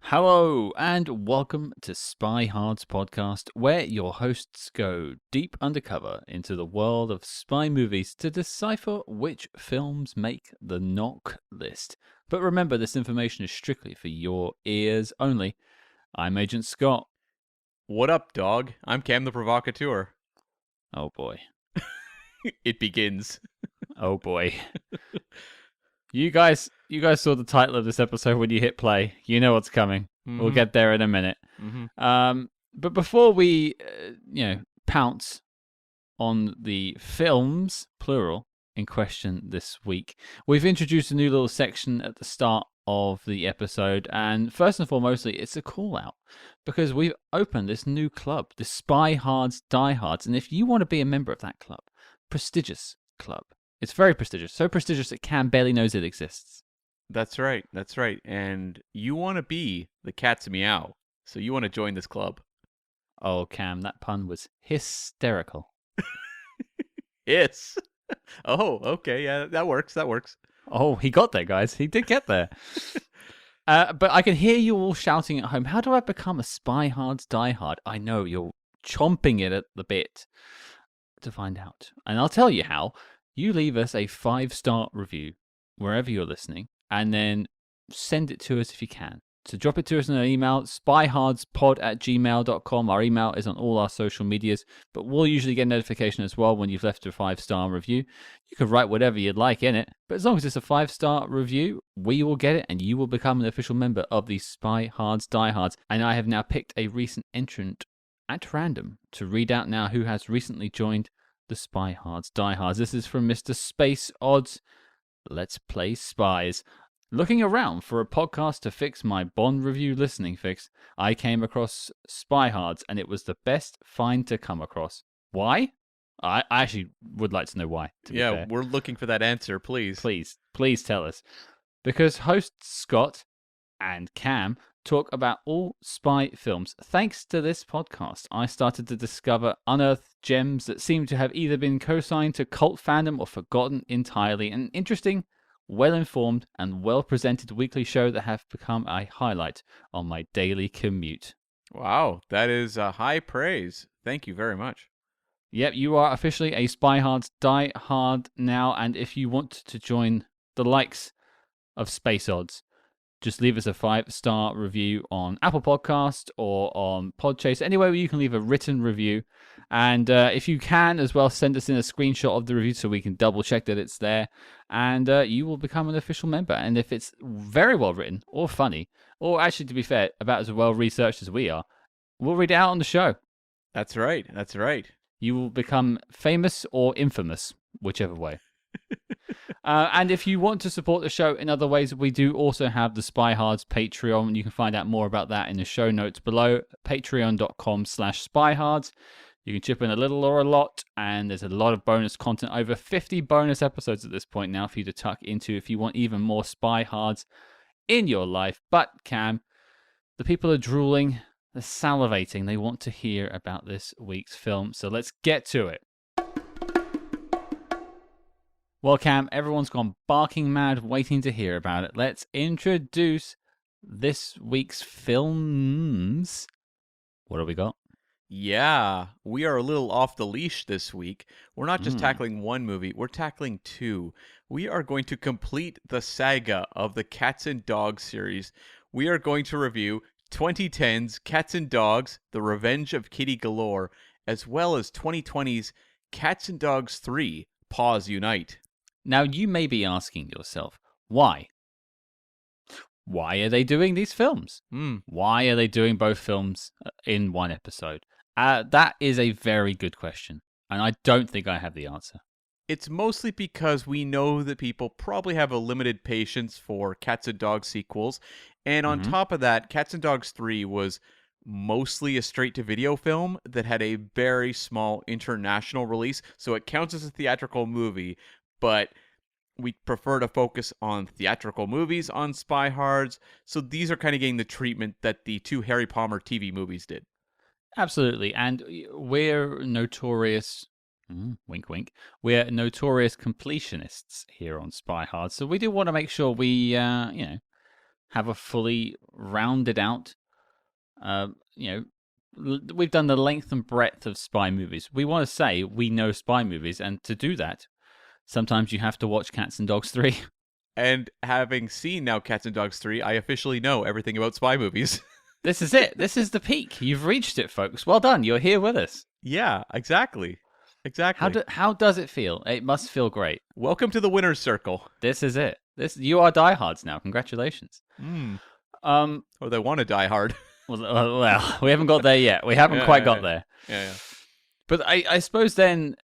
Hello and welcome to SpyHards podcast, where your hosts go deep undercover into the world of spy movies to decipher which films make the knock list. But remember, this information is strictly for your ears only. I'm Agent Scott. What up, dog? I'm Cam the Provocateur. Oh boy. It begins. Oh boy. You guys saw the title of this episode when you hit play. You know what's coming. Mm-hmm. We'll get there in a minute. Mm-hmm. But before we, pounce on the films, plural, in question this week, we've introduced a new little section at the start of the episode. And first and foremostly, it's a call out because we've opened this new club, the SpyHards Diehards. And if you want to be a member of that club, prestigious club, it's very prestigious. So prestigious that Cam barely knows it exists. That's right. And you want to be the cat's meow. So you want to join this club. Oh, Cam, that pun was hysterical. Yes. Oh, okay. Yeah, that works. Oh, he got there, guys. He did get there. But I can hear you all shouting at home, how do I become a SpyHards diehard? I know, you're chomping it at the bit to find out. And I'll tell you how. You leave us a 5-star review wherever you're listening, and then send it to us if you can. So drop it to us in an email, spyhardspod@gmail.com. Our email is on all our social medias, but we'll usually get a notification as well when you've left a 5-star review. You can write whatever you'd like in it, but as long as it's a 5-star review, we will get it, and you will become an official member of the SpyHards Diehards. And I have now picked a recent entrant at random to read out now who has recently joined the SpyHards Diehards. This is from Mr. Space Odds. Let's play spies. Looking around for a podcast to fix my Bond review listening fix, I came across SpyHards, and it was the best find to come across. Why? I actually would like to know why. Yeah, fair. we're looking for that answer, please. Please tell us. Because hosts Scott and Cam talk about all spy films. Thanks to this podcast, I started to discover unearthed gems that seem to have either been co-signed to cult fandom or forgotten entirely. An interesting, well-informed, and well-presented weekly show that have become a highlight on my daily commute. Wow, that is high praise. Thank you very much. Yep, you are officially a SpyHards Die Hard now, and if you want to join the likes of Space Odds, just leave us a 5-star review on Apple Podcast or on Podchaser, anywhere where you can leave a written review. And if you can as well, send us in a screenshot of the review so we can double check that it's there. And you will become an official member. And if it's very well written or funny, or actually, to be fair, about as well researched as we are, we'll read it out on the show. That's right. You will become famous or infamous, whichever way. And if you want to support the show in other ways, we do also have the SpyHards Patreon. You can find out more about that in the show notes below, patreon.com/SpyHards. You can chip in a little or a lot, and there's a lot of bonus content, over 50 bonus episodes at this point now for you to tuck into if you want even more SpyHards in your life. But Cam, the people are drooling, they're salivating, they want to hear about this week's film, so let's get to it. Well, Cam, everyone's gone barking mad waiting to hear about it. Let's introduce this week's films. What have we got? Yeah, we are a little off the leash this week. We're not just tackling one movie, we're tackling two. We are going to complete the saga of the Cats and Dogs series. We are going to review 2010's Cats and Dogs, The Revenge of Kitty Galore, as well as 2020's Cats and Dogs 3, Paws Unite. Now, you may be asking yourself, why? Why are they doing these films? Why are they doing both films in one episode? That is a very good question, and I don't think I have the answer. It's mostly because we know that people probably have a limited patience for Cats and Dogs sequels, and on top of that, Cats and Dogs 3 was mostly a straight-to-video film that had a very small international release, so it counts as a theatrical movie, but we prefer to focus on theatrical movies on SpyHards, so these are kind of getting the treatment that the 2 Harry Palmer TV movies did. Absolutely, and we're notorious, wink wink, we're notorious completionists here on SpyHards, so we do want to make sure we, have a fully rounded out, we've done the length and breadth of spy movies. We want to say we know spy movies, and to do that, sometimes you have to watch Cats and Dogs 3. And having seen now Cats and Dogs 3, I officially know everything about spy movies. This is it. This is the peak. You've reached it, folks. Well done. You're here with us. Yeah, exactly. Exactly. How does it feel? It must feel great. Welcome to the winner's circle. This is it. You are diehards now. Congratulations. Or they want to die hard. Well, we haven't got there yet. We haven't quite got there. Yeah. But I suppose then,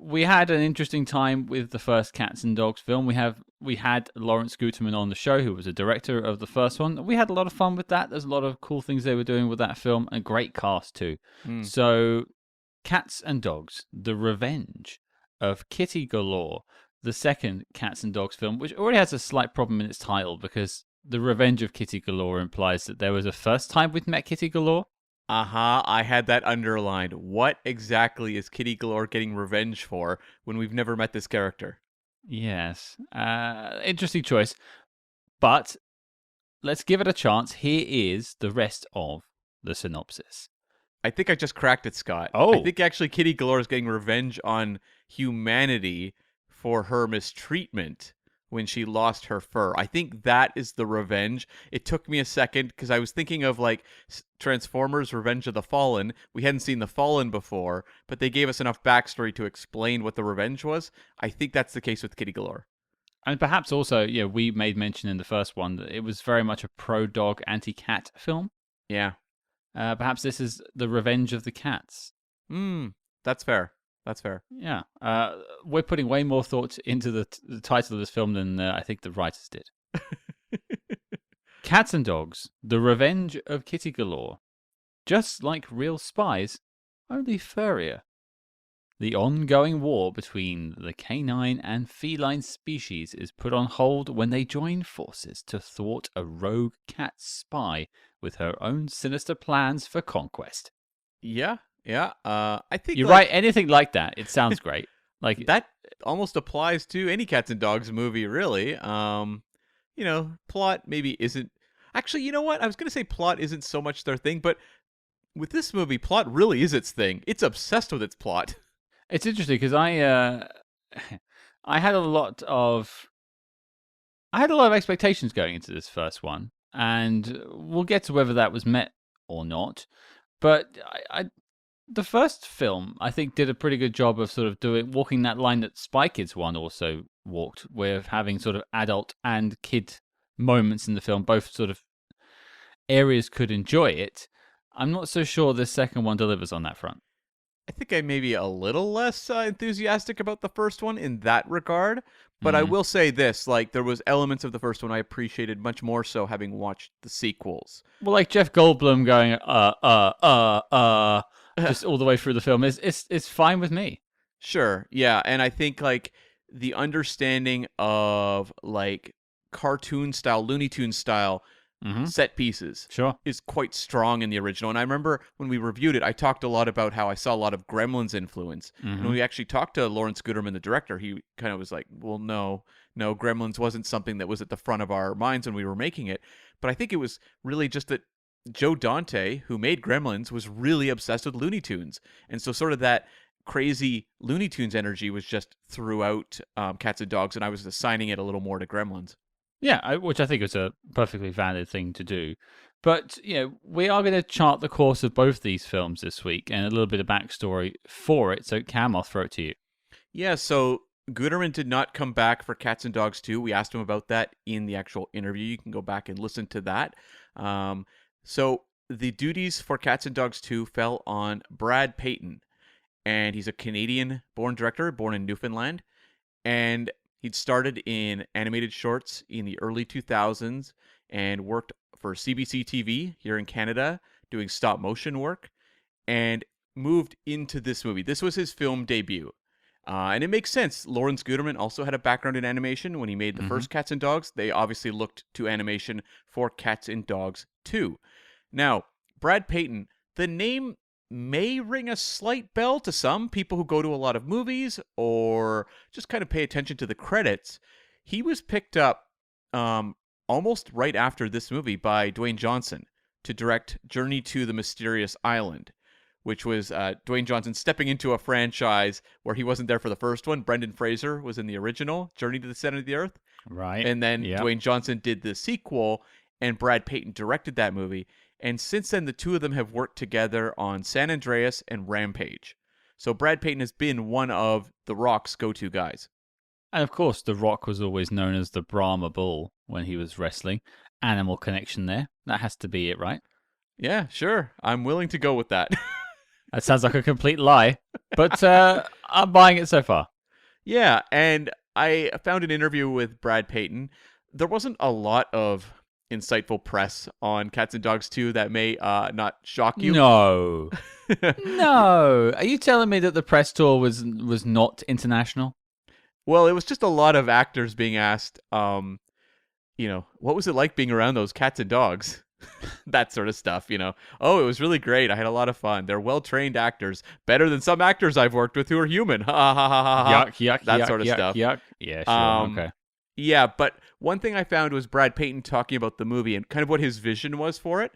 we had an interesting time with the first Cats and Dogs film. We had Lawrence Guterman on the show, who was a director of the first one. We had a lot of fun with that. There's a lot of cool things they were doing with that film, and a great cast too. So, Cats and Dogs: The Revenge of Kitty Galore, the second Cats and Dogs film, which already has a slight problem in its title because The Revenge of Kitty Galore implies that there was a first time we'd met Kitty Galore. I had that underlined. What exactly is Kitty Galore getting revenge for when we've never met this character? Yes. Interesting choice. But let's give it a chance. Here is the rest of the synopsis. I think I just cracked it, Scott. Oh. I think actually Kitty Galore is getting revenge on humanity for her mistreatment when she lost her fur. I think that is the revenge. It took me a second because I was thinking of like Transformers Revenge of the Fallen. We hadn't seen the Fallen before, but they gave us enough backstory to explain what the revenge was. I think that's the case with Kitty Galore. And perhaps also, we made mention in the first one that it was very much a pro-dog, anti-cat film. Yeah. Perhaps this is the revenge of the cats. That's fair. That's fair. Yeah. We're putting way more thought into the title of this film than I think the writers did. Cats and Dogs: The Revenge of Kitty Galore. Just like real spies, only furrier. The ongoing war between the canine and feline species is put on hold when they join forces to thwart a rogue cat spy with her own sinister plans for conquest. Yeah. I think you write anything like that, it sounds great. Like that almost applies to any Cats and Dogs movie, really. Plot maybe isn't. Actually, you know what? I was gonna say plot isn't so much their thing, but with this movie, plot really is its thing. It's obsessed with its plot. It's interesting because I had a lot of expectations going into this first one, and we'll get to whether that was met or not. But the first film, I think, did a pretty good job of sort of walking that line that Spy Kids 1 also walked, with having sort of adult and kid moments in the film. Both sort of areas could enjoy it. I'm not so sure this second one delivers on that front. I think I may be a little less enthusiastic about the first one in that regard. But I will say this, like, there was elements of the first one I appreciated much more so having watched the sequels. Well, like Jeff Goldblum going, just all the way through the film it's fine with me. Sure, yeah, and I think like the understanding of like cartoon style, Looney Tunes style set pieces is quite strong in the original. And I remember when we reviewed it, I talked a lot about how I saw a lot of Gremlins influence. And when we actually talked to Lawrence Guterman, the director, he kind of was like, well, no, Gremlins wasn't something that was at the front of our minds when we were making it. But I think it was really just that Joe Dante, who made Gremlins, was really obsessed with Looney Tunes. And so sort of that crazy Looney Tunes energy was just throughout Cats and Dogs, and I was assigning it a little more to Gremlins. Yeah, which I think is a perfectly valid thing to do. But, we are going to chart the course of both these films this week and a little bit of backstory for it. So, Cam, I'll throw it to you. Yeah, so Guterman did not come back for Cats and Dogs 2. We asked him about that in the actual interview. You can go back and listen to that. So the duties for Cats and Dogs 2 fell on Brad Peyton. And he's a Canadian-born director, born in Newfoundland. And he'd started in animated shorts in the early 2000s and worked for CBC TV here in Canada, doing stop-motion work, and moved into this movie. This was his film debut. And it makes sense. Lawrence Guterman also had a background in animation when he made the first Cats and Dogs. They obviously looked to animation for Cats and Dogs 2. Now, Brad Peyton, the name may ring a slight bell to some people who go to a lot of movies or just kind of pay attention to the credits. He was picked up on almost right after this movie by Dwayne Johnson to direct Journey to the Mysterious Island, which was Dwayne Johnson stepping into a franchise where he wasn't there for the first one. Brendan Fraser was in the original Journey to the Center of the Earth. Right. And then Yep. Dwayne Johnson did the sequel, and Brad Peyton directed that movie. And since then, the two of them have worked together on San Andreas and Rampage. So Brad Peyton has been one of The Rock's go-to guys. And of course, The Rock was always known as the Brahma Bull when he was wrestling. Animal connection there. That has to be it, right? Yeah, sure. I'm willing to go with that. That sounds like a complete lie, but I'm buying it so far. Yeah, and I found an interview with Brad Peyton. There wasn't a lot of insightful press on Cats and Dogs 2 that may not shock you. No. No. Are you telling me that the press tour was not international? Well, it was just a lot of actors being asked, what was it like being around those cats and dogs? That sort of stuff, Oh, it was really great. I had a lot of fun. They're well-trained actors, better than some actors I've worked with who are human. Ha ha ha ha ha. Yuck, That yuck, sort of yuck, stuff. Yuck. Yeah, sure. Okay. Yeah, but one thing I found was Brad Peyton talking about the movie and kind of what his vision was for it.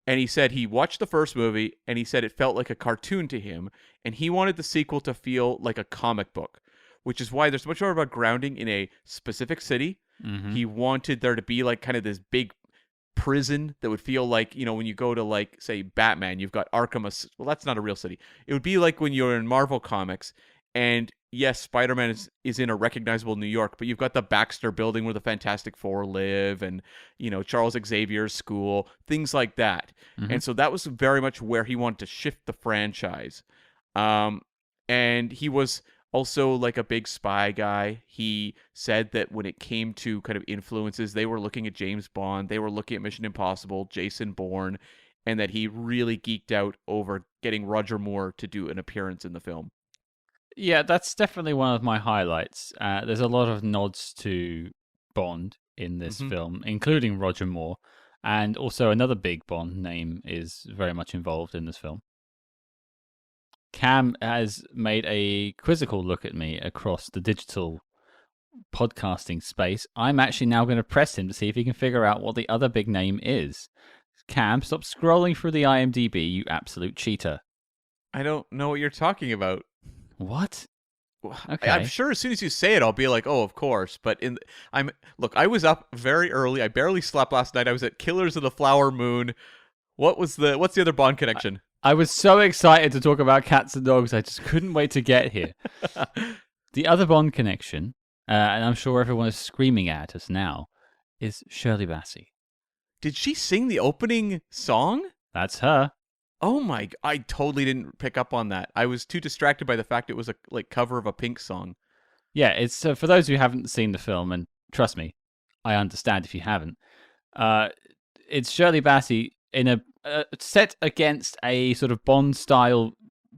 And he said he watched the first movie and he said it felt like a cartoon to him. And he wanted the sequel to feel like a comic book, which is why there's much more about grounding in a specific city. Mm-hmm. He wanted there to be like kind of this big prison that would feel like, when you go to like, say, Batman, you've got Arkham. Well, that's not a real city. It would be like when you're in Marvel Comics and yes, Spider-Man is in a recognizable New York, but you've got the Baxter building where the Fantastic Four live and, Charles Xavier's school, things like that. Mm-hmm. And so that was very much where he wanted to shift the franchise. And he was also like a big spy guy. He said that when it came to kind of influences, they were looking at James Bond, they were looking at Mission Impossible, Jason Bourne, and that he really geeked out over getting Roger Moore to do an appearance in the film. Yeah, that's definitely one of my highlights. There's a lot of nods to Bond in this film, including Roger Moore. And also another big Bond name is very much involved in this film. Cam has made a quizzical look at me across the digital podcasting space. I'm actually now going to press him to see if he can figure out what the other big name is. Cam, stop scrolling through the IMDb, you absolute cheater. I don't know what you're talking about. What? Okay. I'm sure as soon as you say it, I'll be like, oh, of course. But I was up very early. I barely slept last night. I was at Killers of the Flower Moon. What's the other Bond connection? I was so excited to talk about cats and dogs. I just couldn't wait to get here. The other Bond connection, and I'm sure everyone is screaming at us now, is Shirley Bassey. Did she sing the opening song? That's her. Oh my! I totally didn't pick up on that. I was too distracted by the fact it was a cover of a Pink song. Yeah, it's for those who haven't seen the film, and trust me, I understand if you haven't. It's Shirley Bassey in a set against a sort of Bond style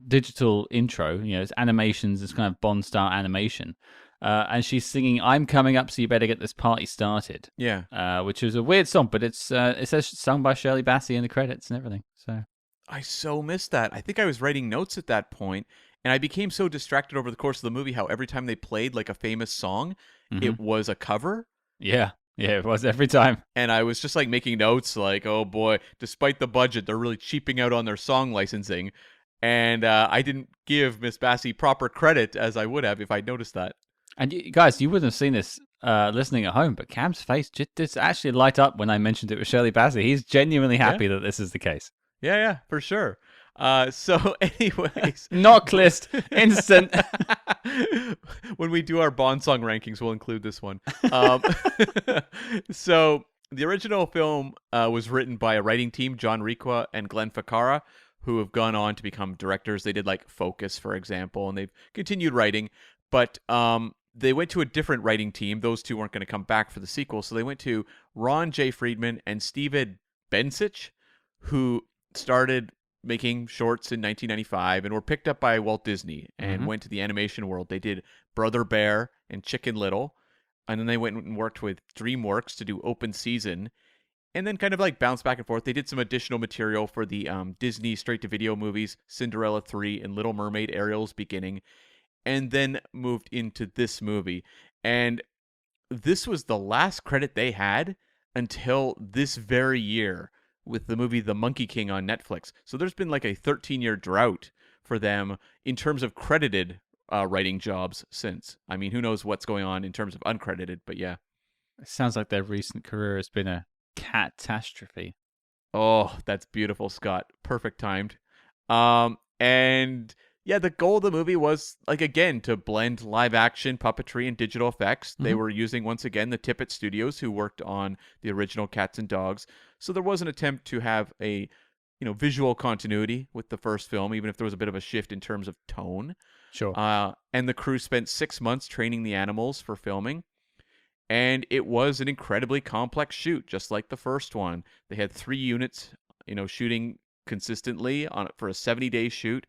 digital intro. It's animations, it's kind of Bond style animation, and she's singing "I'm coming up, so you better get this party started." Yeah, which is a weird song, but it says sung by Shirley Bassey in the credits and everything. So. I so missed that. I think I was writing notes at that point, and I became so distracted over the course of the movie how every time they played like a famous song, it was a cover. Yeah, it was every time. And I was just like making notes like, oh boy, despite the budget, they're really cheaping out on their song licensing. And I didn't give Miss Bassey proper credit as I would have if I'd noticed that. And guys, you wouldn't have seen this listening at home, but Cam's face just actually light up when I mentioned it was Shirley Bassey. He's genuinely happy that this is the case. Yeah, for sure. So anyways. Knock list, instant. When we do our Bond song rankings, we'll include this one. So the original film was written by a writing team, John Requa and Glenn Ficarra, who have gone on to become directors. They did like Focus, for example, and they've continued writing. But they went to a different writing team. Those two weren't going to come back for the sequel. So they went to Ron J. Friedman and Steven Bensich, who started making shorts in 1995 and were picked up by Walt Disney and went to the animation world. They did Brother Bear and Chicken Little, and then they went and worked with DreamWorks to do Open Season, and then kind of like bounced back and forth. They did some additional material for the Disney straight-to-video movies, Cinderella 3 and Little Mermaid Ariel's Beginning, and then moved into this movie. And this was the last credit they had until this very year with the movie The Monkey King on Netflix. So there's been like a 13-year drought for them in terms of credited writing jobs since. I mean, who knows what's going on in terms of uncredited, but yeah. It sounds like their recent career has been a catastrophe. Oh, that's beautiful, Scott. Perfect timed. And yeah, the goal of the movie was, like, again, to blend live action, puppetry, and digital effects. They were using, once again, the Tippett Studios, who worked on the original Cats and Dogs. So there was an attempt to have a, visual continuity with the first film, even if there was a bit of a shift in terms of tone. Sure. And the crew spent 6 months training the animals for filming. And it was an incredibly complex shoot, just like the first one. They had 3 units, shooting consistently for a 70-day shoot.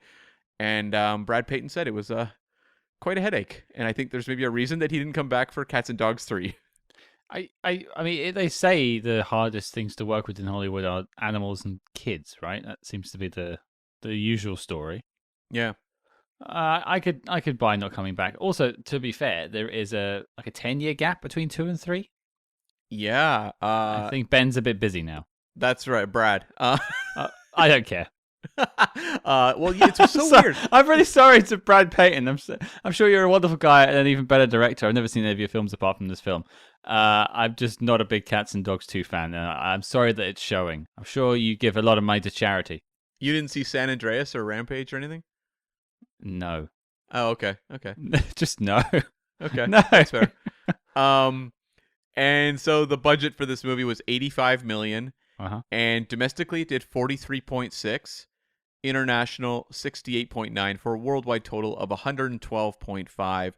And Brad Peyton said it was quite a headache. And I think there's maybe a reason that he didn't come back for Cats and Dogs 3. I mean, they say the hardest things to work with in Hollywood are animals and kids, right? That seems to be the usual story. Yeah. I could buy not coming back. Also, to be fair, there is a 10-year gap between 2 and 3. Yeah. I think Ben's a bit busy now. That's right, Brad. I don't care. Well, yeah, it's so weird. I'm really sorry to Brad Peyton. I'm sure you're a wonderful guy and an even better director. I've never seen any of your films apart from this film. I'm just not a big Cats and Dogs 2 fan. I'm sorry that it's showing. I'm sure you give a lot of money to charity. You didn't see San Andreas or Rampage or anything? No. Oh, okay. Okay. Just no. Okay. No. That's fair. And so the budget for this movie was $85 million. And domestically it did 43.6, international 68.9 for a worldwide total of 112.5.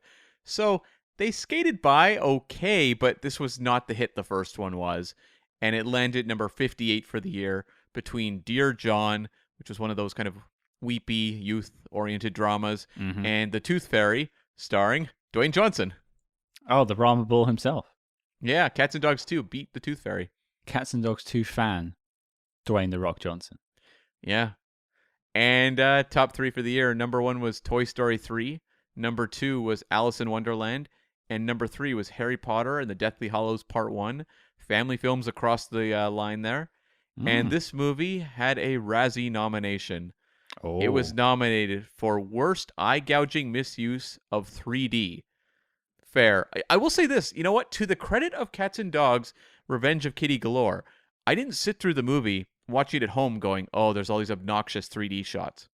So they skated by okay, but this was not the hit the first one was, and it landed number 58 for the year between Dear John, which was one of those kind of weepy youth-oriented dramas, and The Tooth Fairy, starring Dwayne Johnson. Oh, the Brahma Bull himself. Yeah, Cats and Dogs 2 beat The Tooth Fairy. Cats and Dogs 2 fan, Dwayne The Rock Johnson. Yeah. And top 3 for the year. Number 1 was Toy Story 3. Number 2 was Alice in Wonderland. And number 3 was Harry Potter and the Deathly Hallows Part 1. Family films across the line there. And this movie had a Razzie nomination. Oh. It was nominated for Worst Eye-Gouging Misuse of 3D. Fair. I will say this. You know what? To the credit of Cats and Dogs, Revenge of Kitty Galore, I didn't sit through the movie, watching it at home going, oh, there's all these obnoxious 3D shots.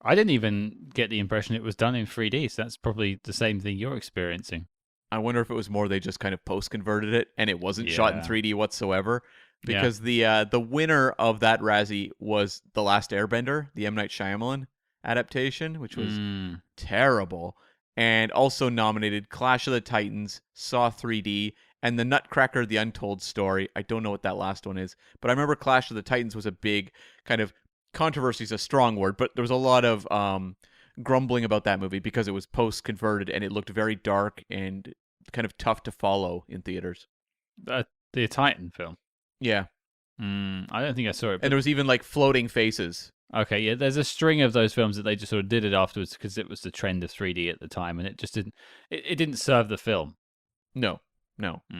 I didn't even get the impression it was done in 3D, so that's probably the same thing you're experiencing. I wonder if it was more they just kind of post-converted it, and it wasn't shot in 3D whatsoever. Because the winner of that Razzie was The Last Airbender, the M. Night Shyamalan adaptation, which was terrible. And also nominated Clash of the Titans, Saw 3D, and The Nutcracker, The Untold Story. I don't know what that last one is, but I remember Clash of the Titans was a big kind of controversy is a strong word, but there was a lot of grumbling about that movie because it was post-converted and it looked very dark and kind of tough to follow in theaters. The Titan film? Yeah. I don't think I saw it. And there was even like floating faces. Okay, yeah, there's a string of those films that they just sort of did it afterwards because it was the trend of 3D at the time, and it just didn't. It didn't serve the film. No.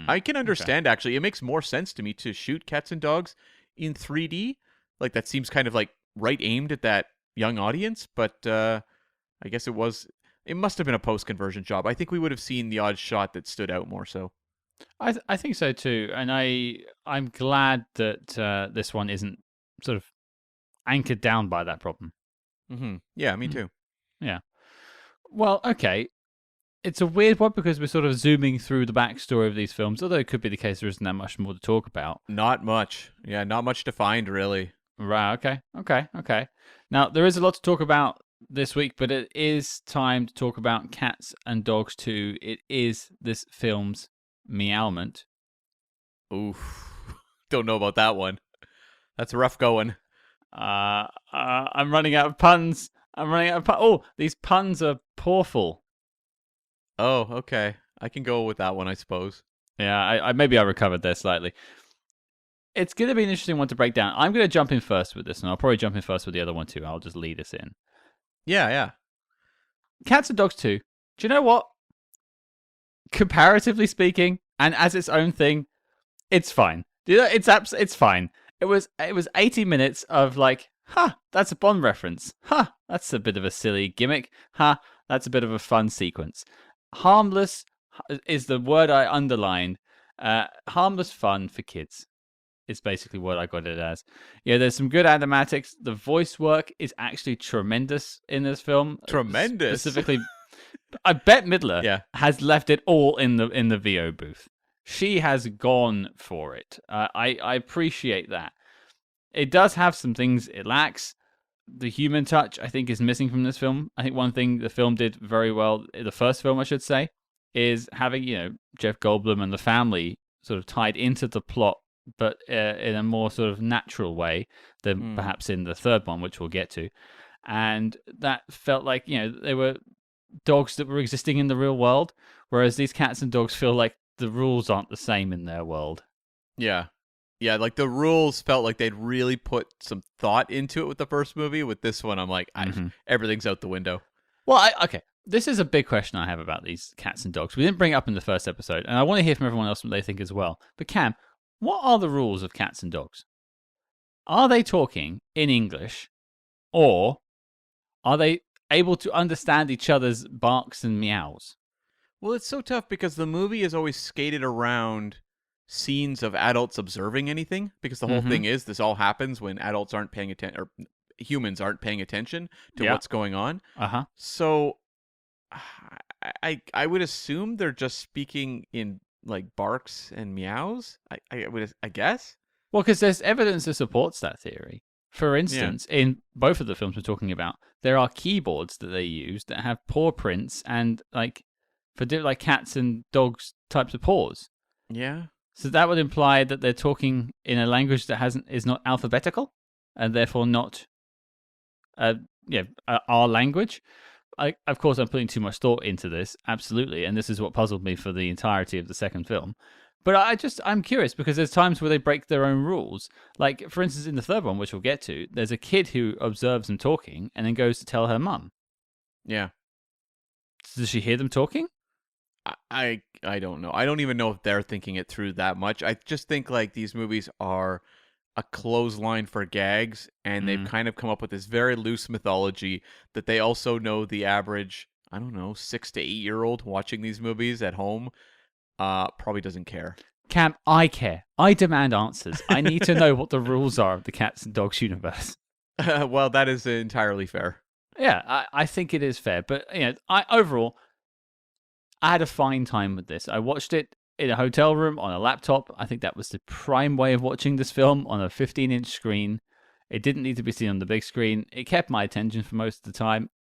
I can understand actually. It makes more sense to me to shoot Cats and Dogs in 3D. Like that seems kind of like right aimed at that young audience, but I guess it must have been a post-conversion job. I think we would have seen the odd shot that stood out more so. I think so too, and I'm glad that this one isn't sort of anchored down by that problem. Yeah, me too. Yeah. Well, okay. It's a weird one because we're sort of zooming through the backstory of these films, although it could be the case there isn't that much more to talk about. Not much. Yeah, not much to find, really. Right, okay. Now, there is a lot to talk about this week, but it is time to talk about Cats and Dogs 2. It is this film's meowment. Oof. Don't know about that one. That's rough going. I'm running out of puns. Oh, these puns are pawful. Oh, okay. I can go with that one, I suppose. Yeah, maybe I recovered there slightly. It's going to be an interesting one to break down. I'm going to jump in first with this, and I'll probably jump in first with the other one too. I'll just lead us in. Yeah. Cats and Dogs 2. Do you know what? Comparatively speaking, and as its own thing, it's fine. It's fine. It was 80 minutes of like, that's a Bond reference. That's a bit of a silly gimmick. That's a bit of a fun sequence. Harmless is the word I underlined. Harmless fun for kids is basically what I got it as. Yeah, there's some good animatics. The voice work is actually tremendous in this film. Tremendous. Specifically, I bet Midler Yeah. has left it all in the VO booth. She has gone for it. I appreciate that. It does have some things it lacks. The human touch, I think, is missing from this film. I think one thing the film did very well, the first film, I should say, is having, Jeff Goldblum and the family sort of tied into the plot, but in a more sort of natural way than perhaps in the third one, which we'll get to. And that felt like, they were dogs that were existing in the real world, whereas these cats and dogs feel like the rules aren't the same in their world. Yeah. Yeah, like the rules felt like they'd really put some thought into it with the first movie. With this one, I'm like, everything's out the window. Well, okay. This is a big question I have about these cats and dogs. We didn't bring it up in the first episode, and I want to hear from everyone else what they think as well. But Cam, what are the rules of cats and dogs? Are they talking in English, or are they able to understand each other's barks and meows? Well, it's so tough because the movie is always skated around scenes of adults observing anything, because the whole thing is this all happens when adults aren't paying attention, or humans aren't paying attention to what's going on. So I would assume they're just speaking in like barks and meows. I guess. Well, because there's evidence that supports that theory. For instance, in both of the films we're talking about, there are keyboards that they use that have paw prints and like cats and dogs types of paws. Yeah. So that would imply that they're talking in a language that is not alphabetical, and therefore not, our language. Of course, I'm putting too much thought into this, absolutely, and this is what puzzled me for the entirety of the second film. But I'm curious because there's times where they break their own rules. Like, for instance, in the third one, which we'll get to, there's a kid who observes them talking and then goes to tell her mum. Yeah. Does she hear them talking? I don't know. I don't even know if they're thinking it through that much. I just think like these movies are a clothesline for gags, and they've kind of come up with this very loose mythology that they also know the average, 6 to 8 year old watching these movies at home probably doesn't care. Cam, I care. I demand answers. I need to know what the rules are of the cats and dogs universe. Well, that is entirely fair. Yeah, I think it is fair. But overall, I had a fine time with this. I watched it in a hotel room on a laptop. I think that was the prime way of watching this film, on a 15-inch screen. It didn't need to be seen on the big screen. It kept my attention for most of the time,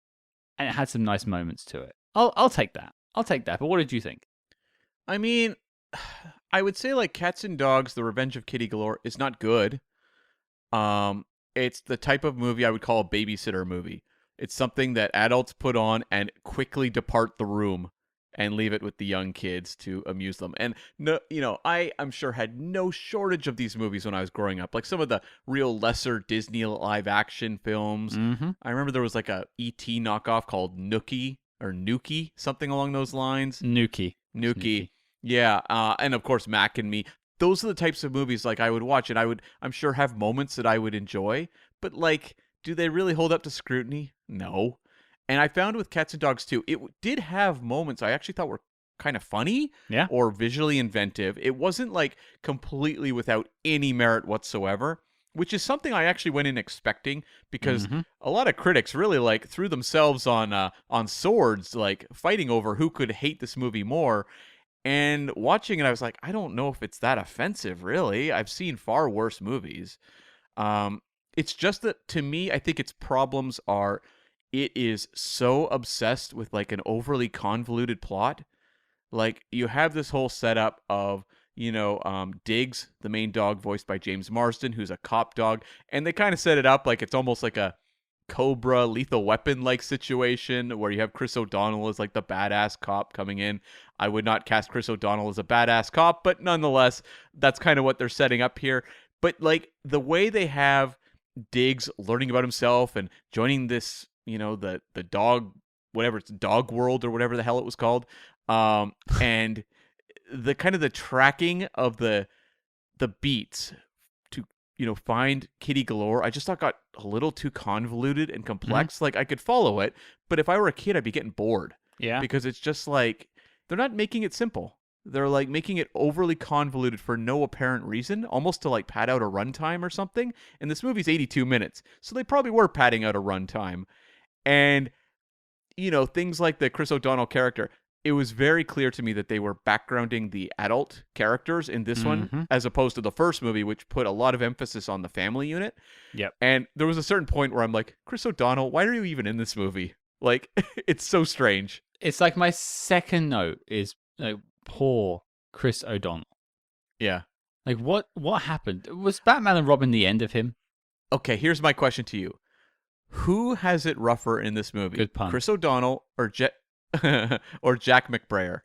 and it had some nice moments to it. I'll take that. But what did you think? I mean, I would say like Cats and Dogs, The Revenge of Kitty Galore is not good. It's the type of movie I would call a babysitter movie. It's something that adults put on and quickly depart the room and leave it with the young kids to amuse them. And no, I'm sure had no shortage of these movies when I was growing up. Like some of the real lesser Disney live action films. I remember there was like a E.T. knockoff called Nookie or Nuki, something along those lines. Nuki. Yeah, and of course Mac and Me. Those are the types of movies like I would watch, and I'm sure have moments that I would enjoy. But like, do they really hold up to scrutiny? No. And I found with Cats and Dogs 2, it did have moments I actually thought were kind of funny or visually inventive. It wasn't like completely without any merit whatsoever, which is something I actually went in expecting, because a lot of critics really like threw themselves on swords, like fighting over who could hate this movie more. And watching it, I was like, I don't know if it's that offensive, really. I've seen far worse movies. It's just that, to me, I think its problems are it is so obsessed with like an overly convoluted plot. Like, you have this whole setup of, Diggs, the main dog voiced by James Marsden, who's a cop dog. And they kind of set it up like it's almost like a Cobra Lethal Weapon like situation where you have Chris O'Donnell as like the badass cop coming in. I would not cast Chris O'Donnell as a badass cop, but nonetheless, that's kind of what they're setting up here. But like the way they have Diggs learning about himself and joining this, the dog, whatever, it's Dog World or whatever the hell it was called, and the kind of the tracking of the the beats to find Kitty Galore, I just thought got a little too convoluted and complex. Like I could follow it, but if I were a kid, I'd be getting bored. Yeah. Because it's just like they're not making it simple. They're like making it overly convoluted for no apparent reason, almost to like pad out a runtime or something. And this movie's 82 minutes, so they probably were padding out a runtime. And things like the Chris O'Donnell character, it was very clear to me that they were backgrounding the adult characters in this one, as opposed to the first movie, which put a lot of emphasis on the family unit. Yep. And there was a certain point where I'm like, Chris O'Donnell, why are you even in this movie? Like, it's so strange. It's like my second note is poor Chris O'Donnell. Yeah. Like, what happened? Was Batman and Robin the end of him? Okay, here's my question to you. Who has it rougher in this movie? Good pun. Chris O'Donnell or or Jack McBrayer?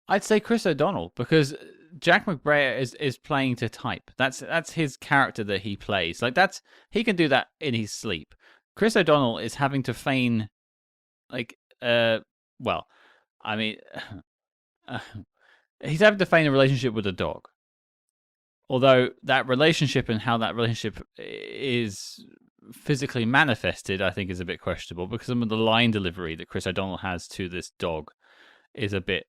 I'd say Chris O'Donnell, because Jack McBrayer is playing to type. That's his character that he plays. Like he can do that in his sleep. Chris O'Donnell is having to feign he's having to feign a relationship with a dog. Although that relationship and how that relationship is physically manifested, I think, is a bit questionable, because some of the line delivery that Chris O'Donnell has to this dog is a bit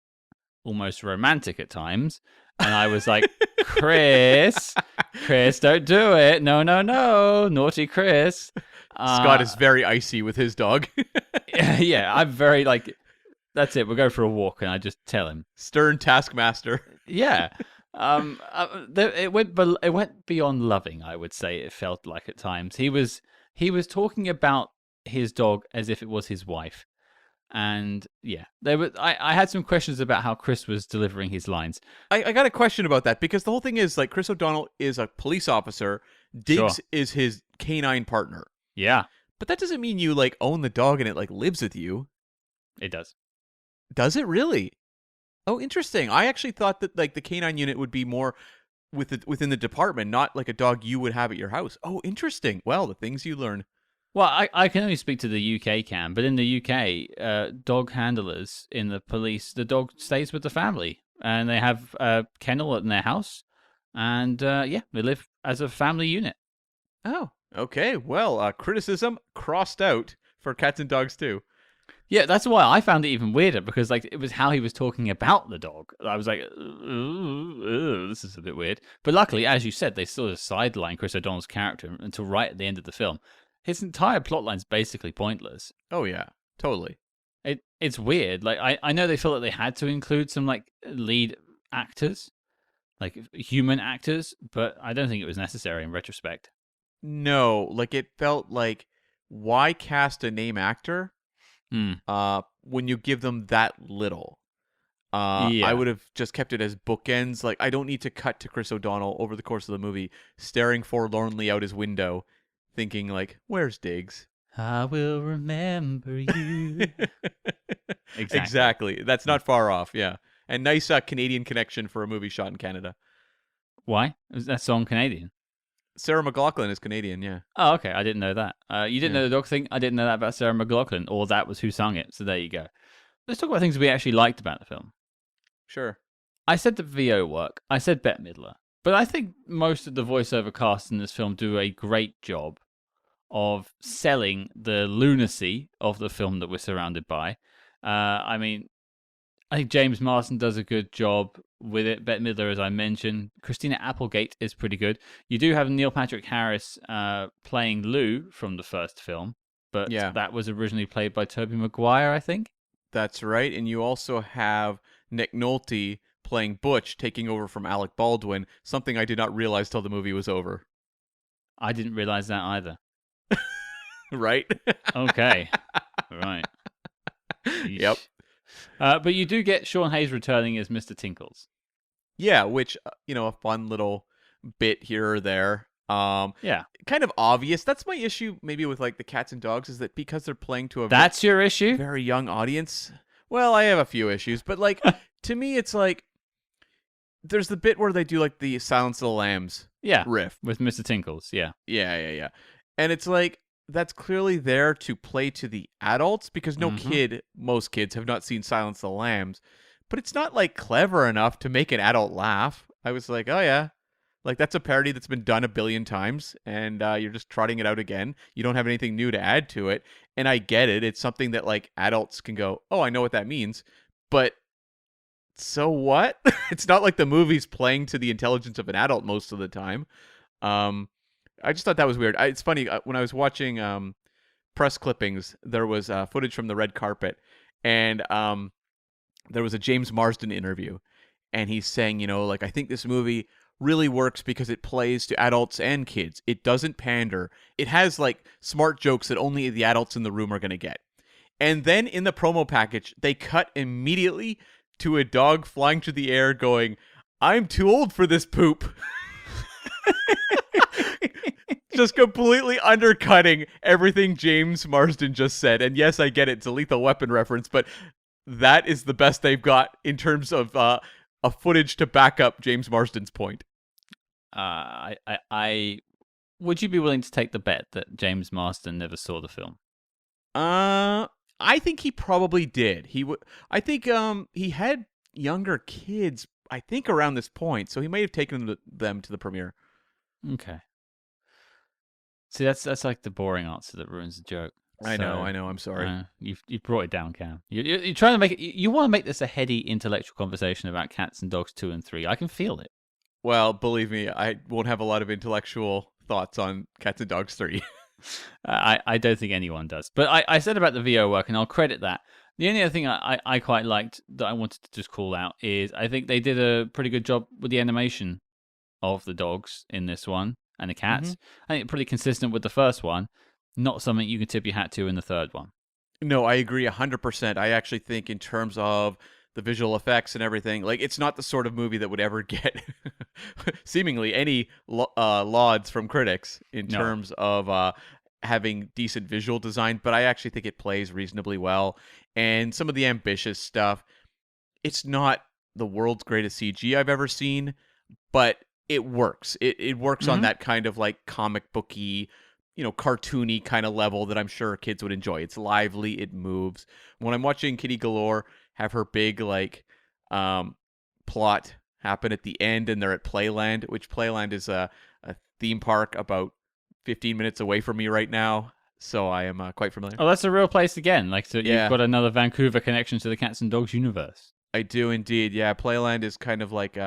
almost romantic at times. And I was like, Chris, don't do it. No, naughty Chris. Scott is very icy with his dog. Yeah, I'm very that's it. We'll go for a walk, and I just tell him. Stern taskmaster. Yeah. It went beyond loving, I would say. It felt like at times he was talking about his dog as if it was his wife, and yeah, I had some questions about how Chris was delivering his lines. I got a question about that, because the whole thing is like Chris O'Donnell is a police officer, Diggs is his canine partner. Yeah, but that doesn't mean you like own the dog and it like lives with you. It does. Does it really? Oh, interesting. I actually thought that like the canine unit would be more within the department, not like a dog you would have at your house. Oh, interesting. Well, the things you learn. Well, I can only speak to the UK cam, but in the UK, dog handlers in the police, the dog stays with the family, and they have a kennel in their house, and they live as a family unit. Oh, okay. Well, criticism crossed out for Cats and Dogs too. Yeah, that's why I found it even weirder, because it was how he was talking about the dog. I was like, ooh, this is a bit weird. But luckily, as you said, they sort of sideline Chris O'Donnell's character until right at the end of the film. His entire plotline's basically pointless. Oh yeah, totally. It's weird. Like I know they felt like they had to include some lead actors, like human actors, but I don't think it was necessary in retrospect. No, it felt like, why cast a name actor? When you give them that little. I would have just kept it as bookends. Like, I don't need to cut to Chris O'Donnell over the course of the movie staring forlornly out his window thinking where's Diggs? I will remember you. Exactly. That's not far off, yeah. And nice Canadian connection for a movie shot in Canada. Why? Is that song Canadian? Sarah McLachlan is Canadian, yeah. Oh, okay. I didn't know that. You didn't know the dog thing? I didn't know that about Sarah McLachlan, or that was who sung it. So there you go. Let's talk about things we actually liked about the film. Sure. I said the VO work. I said Bette Midler. But I think most of the voiceover cast in this film do a great job of selling the lunacy of the film that we're surrounded by. I think James Marsden does a good job with it. Bette Midler, as I mentioned. Christina Applegate is pretty good. You do have Neil Patrick Harris playing Lou from the first film, but that was originally played by Tobey Maguire, I think. That's right. And you also have Nick Nolte playing Butch, taking over from Alec Baldwin, something I did not realize till the movie was over. I didn't realize that either. Right? Okay. Right. Yep. But you do get Sean Hayes returning as Mr. Tinkles. Yeah, which, a fun little bit here or there. Kind of obvious. That's my issue maybe with the Cats and Dogs, is that because they're playing to a That's your issue? Very young audience. Well, I have a few issues, but to me it's there's the bit where they do the Silence of the Lambs riff with Mr. Tinkles. Yeah. Yeah. And it's that's clearly there to play to the adults, because most kids have not seen Silence of the Lambs, but it's not clever enough to make an adult laugh. I was like, oh yeah. Like, that's a parody that's been done a billion times, and you're just trotting it out again. You don't have anything new to add to it. And I get it. It's something that, like, adults can go, oh, I know what that means. But so what? It's not like the movie's playing to the intelligence of an adult most of the time. I just thought that was weird. It's funny, when I was watching press clippings, there was footage from the red carpet, and there was a James Marsden interview, and he's saying, like, I think this movie really works because it plays to adults and kids. It doesn't pander. It has, like, smart jokes that only the adults in the room are going to get. And then in the promo package, they cut immediately to a dog flying through the air going, I'm too old for this poop. Just completely undercutting everything James Marsden just said. And yes, I get it. It's a Lethal Weapon reference, but that is the best they've got in terms of a footage to back up James Marsden's point. I would you be willing to take the bet that James Marsden never saw the film? I think he probably did. I think he had younger kids, I think, around this point, so he may have taken them to the premiere. Okay. See, that's like the boring answer that ruins the joke. I know. I'm sorry. You've brought it down, Cam. You're trying to make it. You want to make this a heady intellectual conversation about Cats and Dogs 2 and 3. I can feel it. Well, believe me, I won't have a lot of intellectual thoughts on Cats and Dogs 3. I don't think anyone does. But I said about the VO work, and I'll credit that. The only other thing I quite liked that I wanted to just call out is I think they did a pretty good job with the animation of the dogs in this one and the cats. Mm-hmm. I think pretty consistent with the first one. Not something you can tip your hat to in the third one. No, I agree 100%. I actually think in terms of the visual effects and everything, like, it's not the sort of movie that would ever get seemingly any lauds from critics in terms of having decent visual design, but I actually think it plays reasonably well. And some of the ambitious stuff, it's not the world's greatest CG I've ever seen, but it works. It works on that kind of, like, comic booky, cartoony kind of level that I'm sure kids would enjoy. It's lively, it moves. When I'm watching Kitty Galore have her big, like, plot happen at the end, and they're at Playland, which Playland is a theme park about 15 minutes away from me right now, so I am quite familiar. Oh, that's a real place again. Like, so you've got another Vancouver connection to the Cats and Dogs universe. I do indeed. Yeah, Playland is kind of like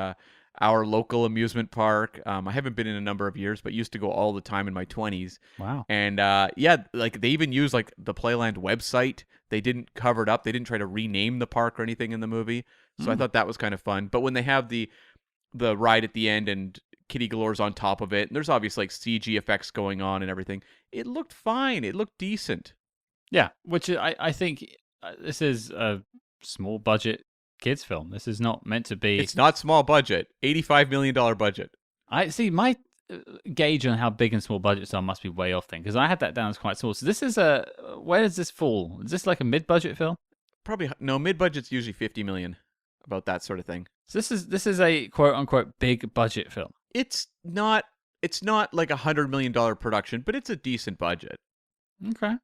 our local amusement park. I haven't been in a number of years, but used to go all the time in my 20s. Wow. And like, they even use, like, the Playland website. They didn't cover it up. They didn't try to rename the park or anything in the movie. So I thought that was kind of fun. But when they have the ride at the end and Kitty Galore's on top of it, and there's obviously, like, CG effects going on and everything, it looked fine. It looked decent. Yeah, which I think this is a small budget kids film. This is not meant to be. It's not small budget. $85 million budget. I see. My gauge on how big and small budgets are must be way off then, because I had that down as quite small. So this is where does this fall? Is this like a mid-budget film? Probably no. Mid-budget's usually $50 million, about that sort of thing. So this is a quote unquote big budget film. It's not like $100 million production, but it's a decent budget. Okay.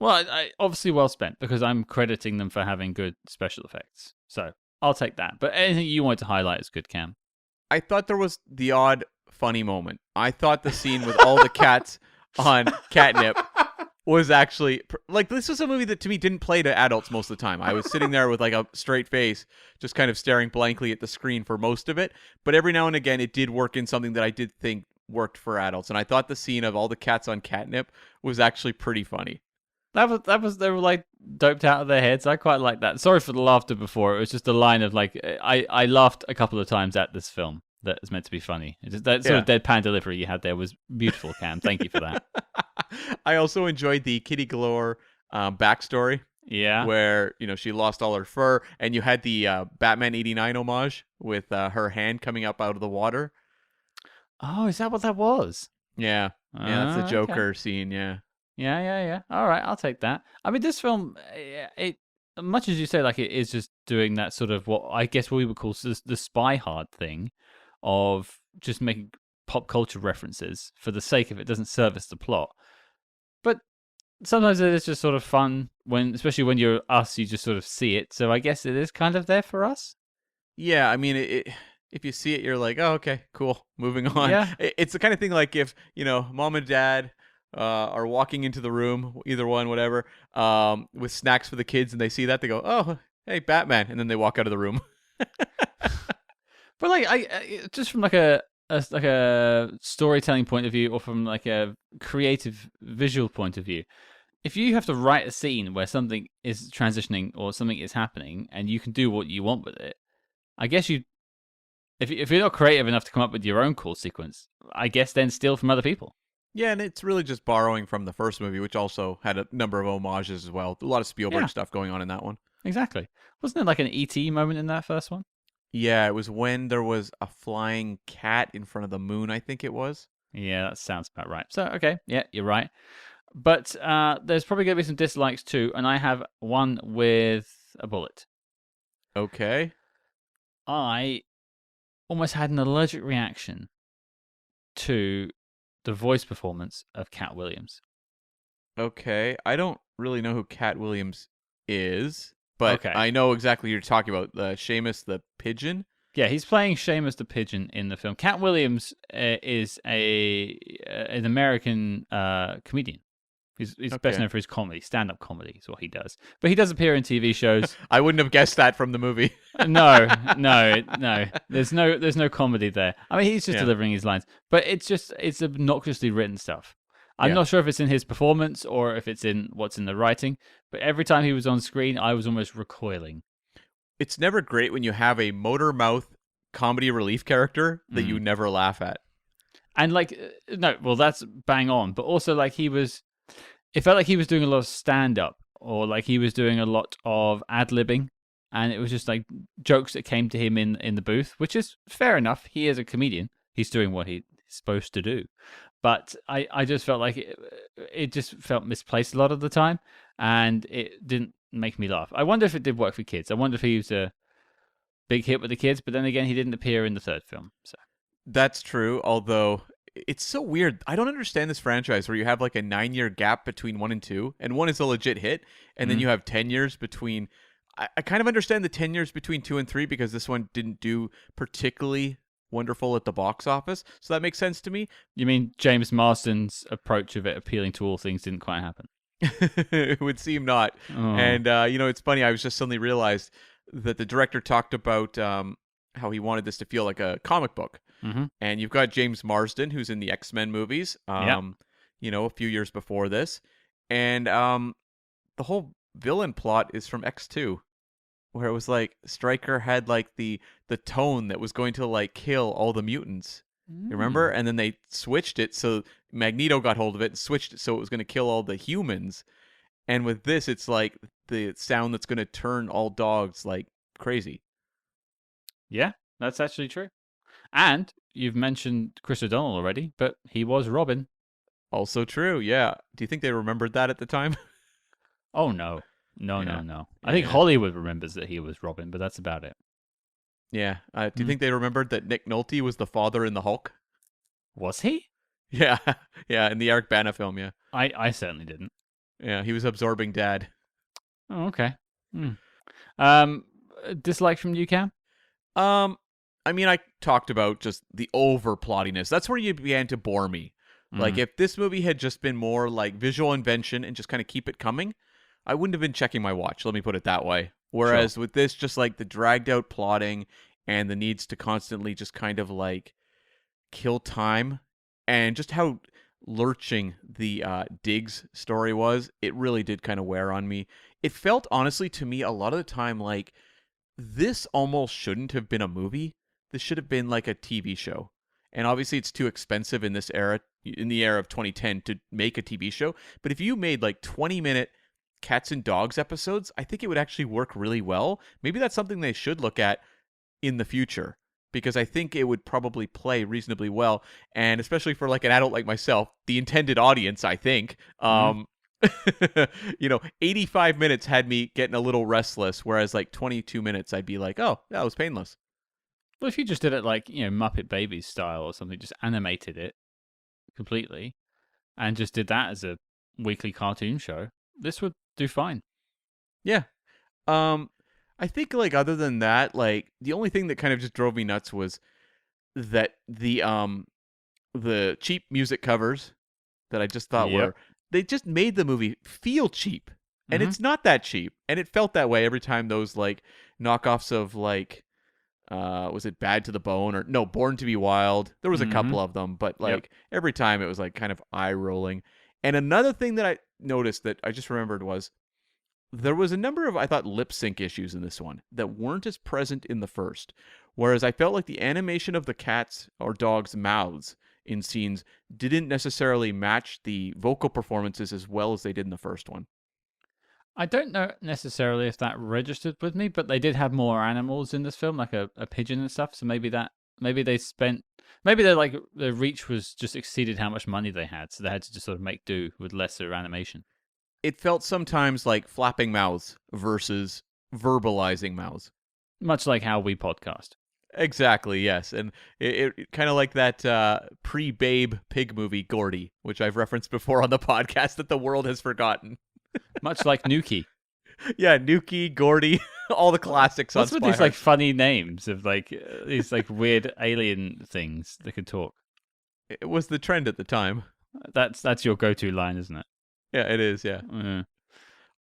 Well, I obviously well spent, because I'm crediting them for having good special effects. So I'll take that. But anything you wanted to highlight is good, Cam. I thought there was the odd funny moment. I thought the scene with all the cats on catnip was actually, like, this was a movie that to me didn't play to adults most of the time. I was sitting there with, like, a straight face, just kind of staring blankly at the screen for most of it. But every now and again, it did work in something that I did think worked for adults. And I thought the scene of all the cats on catnip was actually pretty funny. They were, like, doped out of their heads. I quite like that. Sorry for the laughter before. It was just a line of, like, I laughed a couple of times at this film that is meant to be funny. That sort of deadpan delivery you had there was beautiful, Cam. Thank you for that. I also enjoyed the Kitty Galore backstory. Yeah. Where, she lost all her fur, and you had the Batman 89 homage with her hand coming up out of the water. Oh, is that what that was? Yeah. Yeah, that's the Joker scene, yeah. Yeah. All right, I'll take that. I mean, this film, it much as you say, like, it is just doing that sort of what I guess we would call the SpyHard thing of just making pop culture references for the sake of it. Doesn't service the plot. But sometimes it is just sort of fun especially when you're us, you just sort of see it. So I guess it is kind of there for us. Yeah, I mean, If you see it, you're like, oh, okay, cool, moving on. Yeah. It's the kind of thing like if, mom and dad are walking into the room, either one, whatever, with snacks for the kids, and they see that, they go, oh, hey, Batman, and then they walk out of the room. But like, just from like a storytelling point of view, or from like a creative visual point of view, if you have to write a scene where something is transitioning or something is happening, and you can do what you want with it, I guess if you're not creative enough to come up with your own cool sequence, I guess then steal from other people. Yeah, and it's really just borrowing from the first movie, which also had a number of homages as well. A lot of Spielberg Yeah, stuff going on in that one. exactly. Wasn't there like an ET moment in that first one? Yeah, it was when there was a flying cat in front of the moon, I think it was. Yeah, that sounds about right. So, okay, yeah, you're right. But there's probably going to be some dislikes too, and I have one with a bullet. Okay. I almost had an allergic reaction to the voice performance of Katt Williams. Okay. I don't really know who Katt Williams is, but Okay. I know exactly who you're talking about. Seamus the pigeon. Yeah, he's playing Seamus the pigeon in the film. Katt Williams is an American comedian. He's Okay. best known for his comedy, stand-up comedy is what he does. But he does appear in TV shows. I wouldn't have guessed that from the movie. No. There's no comedy there. I mean, he's just delivering his lines, but it's obnoxiously written stuff. I'm not sure if it's in his performance or if it's in what's in the writing, but every time he was on screen, I was almost recoiling. It's never great when you have a motor mouth comedy relief character that you never laugh at. And like, no, well, that's bang on. But also, like, it felt like he was doing a lot of stand-up, or like he was doing a lot of ad-libbing, and it was just like jokes that came to him in the booth, which is fair enough. He is a comedian. He's doing what he's supposed to do. But I just felt like it just felt misplaced a lot of the time, and it didn't make me laugh. I wonder if it did work for kids. I wonder if he was a big hit with the kids, but then again, he didn't appear in the third film. So That's true, although it's so weird. I don't understand this franchise where you have like a 9-year gap between 1 and 2, and 1 is a legit hit, and then you have 10 years between. I kind of understand the 10 years between 2 and 3 because this one didn't do particularly wonderful at the box office, so that makes sense to me. You mean James Marsden's approach of it appealing to all things didn't quite happen? It would seem not. Oh. And, it's funny, I was just suddenly realized that the director talked about how he wanted this to feel like a comic book. Mm-hmm. And you've got James Marsden, who's in the X-Men movies, a few years before this. And the whole villain plot is from X2, where it was like Stryker had like the tone that was going to like kill all the mutants. You remember? And then they switched it so Magneto got hold of it and switched it so it was going to kill all the humans. And with this, it's like the sound that's going to turn all dogs like crazy. Yeah, that's actually true. And you've mentioned Chris O'Donnell already, but he was Robin. Also true, yeah. Do you think they remembered that at the time? Oh, no. No. I think Hollywood remembers that he was Robin, but that's about it. Yeah. Do you think they remembered that Nick Nolte was the father in the Hulk? Was he? Yeah. Yeah, in the Eric Bana film, yeah. I certainly didn't. Yeah, he was absorbing dad. Oh, okay. Dislike from you, Cam? I mean, I talked about just the over plottiness. That's where you began to bore me. Like, if this movie had just been more like visual invention and just kind of keep it coming, I wouldn't have been checking my watch, let me put it that way. Whereas with this, just like the dragged out plotting and the needs to constantly just kind of like kill time and just how lurching the Diggs story was, it really did kind of wear on me. It felt, honestly, to me, a lot of the time like this almost shouldn't have been a movie. This should have been like a TV show. And obviously it's too expensive in this era, in the era of 2010, to make a TV show. But if you made like 20-minute cats and dogs episodes, I think it would actually work really well. Maybe that's something they should look at in the future, because I think it would probably play reasonably well. And especially for like an adult like myself, the intended audience, I think, 85 minutes had me getting a little restless, whereas like 22 minutes, I'd be like, oh, that was painless. Well, if you just did it like, Muppet Babies style or something, just animated it completely and just did that as a weekly cartoon show, this would do fine. Yeah. I I think, like, other than that, like, the only thing that kind of just drove me nuts was that the cheap music covers that I just thought Yep. they just made the movie feel cheap. And Mhm. it's not that cheap. And it felt that way every time those, like, knockoffs of, like, was it Bad to the Bone or no, Born to be Wild? There was a couple of them, but Yep. like every time it was like kind of eye rolling. And another thing that I noticed that I just remembered was there was a number of, I thought, lip sync issues in this one that weren't as present in the first. Whereas I felt like the animation of the cats or dogs' mouths in scenes didn't necessarily match the vocal performances as well as they did in the first one. I don't know necessarily if that registered with me, but they did have more animals in this film, like a pigeon and stuff. So maybe they like the reach was just exceeded how much money they had, so they had to just sort of make do with lesser animation. It felt sometimes like flapping mouths versus verbalizing mouths. Much like how we podcast. Exactly, yes. And it kind of like that pre-Babe pig movie, Gordy, which I've referenced before on the podcast that the world has forgotten. Much like Nuki. Yeah, Nuki, Gordy, all the classics What's on with these SpyHards. like funny names of like these like weird alien things that could talk? It was the trend at the time. That's your go-to line, isn't it? Yeah, it is, yeah. Yeah.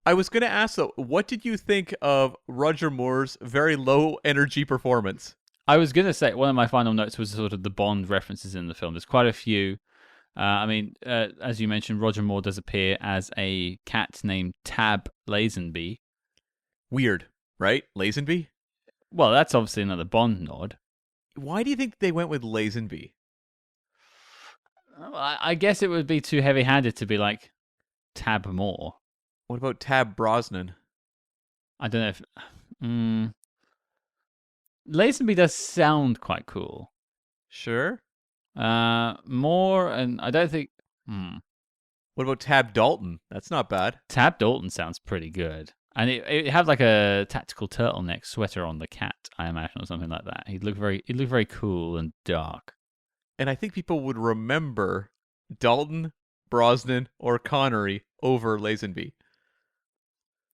I was going to ask, though, what did you think of Roger Moore's very low-energy performance? I was gonna say one of my final notes was sort of the Bond references in the film. There's quite a few. As you mentioned, Roger Moore does appear as a cat named Tab Lazenby. Weird, right? Lazenby? Well, that's obviously another Bond nod. Why do you think they went with Lazenby? I guess it would be too heavy-handed to be like Tab Moore. What about Tab Brosnan? I don't know if Lazenby does sound quite cool. Sure. Moore, and I don't think. What about Tab Dalton? That's not bad. Tab Dalton sounds pretty good. And it had like a tactical turtleneck sweater on the cat, I imagine, or something like that. He looked very cool and dark. And I think people would remember Dalton, Brosnan, or Connery over Lazenby.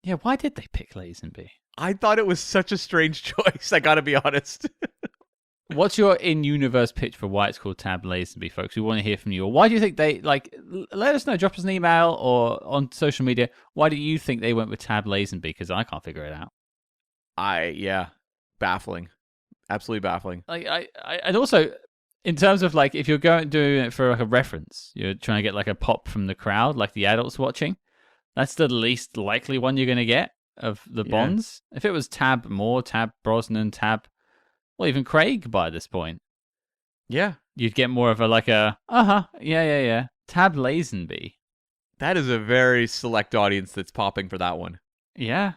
Yeah, why did they pick Lazenby? I thought it was such a strange choice, I gotta be honest. What's your in-universe pitch for why it's called Tab Lazenby, folks? We want to hear from you. Or why do you think they, like, let us know. Drop us an email or on social media. Why do you think they went with Tab Lazenby? Because I can't figure it out. Baffling. Absolutely baffling. Like, and also, in terms of, like, if you're doing it for, like, a reference, you're trying to get, like, a pop from the crowd, like the adults watching, that's the least likely one you're going to get of the Bonds. If it was Tab Moore, Tab Brosnan, well, even Craig by this point. Yeah. You'd get more of a, yeah. Tab Lazenby. That is a very select audience that's popping for that one. Yeah.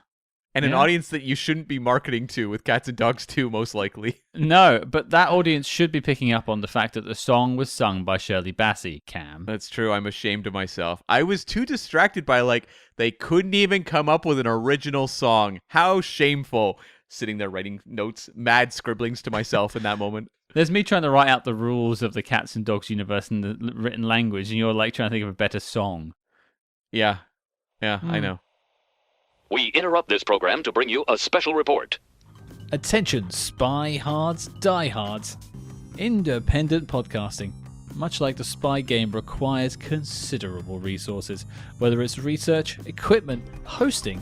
And an audience that you shouldn't be marketing to with Cats and Dogs 2, most likely. No, but that audience should be picking up on the fact that the song was sung by Shirley Bassey, Cam. That's true. I'm ashamed of myself. I was too distracted by, like, they couldn't even come up with an original song. How shameful. Sitting there writing notes, mad scribblings to myself in that moment. There's me trying to write out the rules of the Cats and Dogs universe in the written language, and you're like trying to think of a better song. Yeah, I know. We interrupt this program to bring you a special report. Attention, SpyHards, diehards. Independent podcasting, much like the spy game, requires considerable resources, whether it's research, equipment, hosting,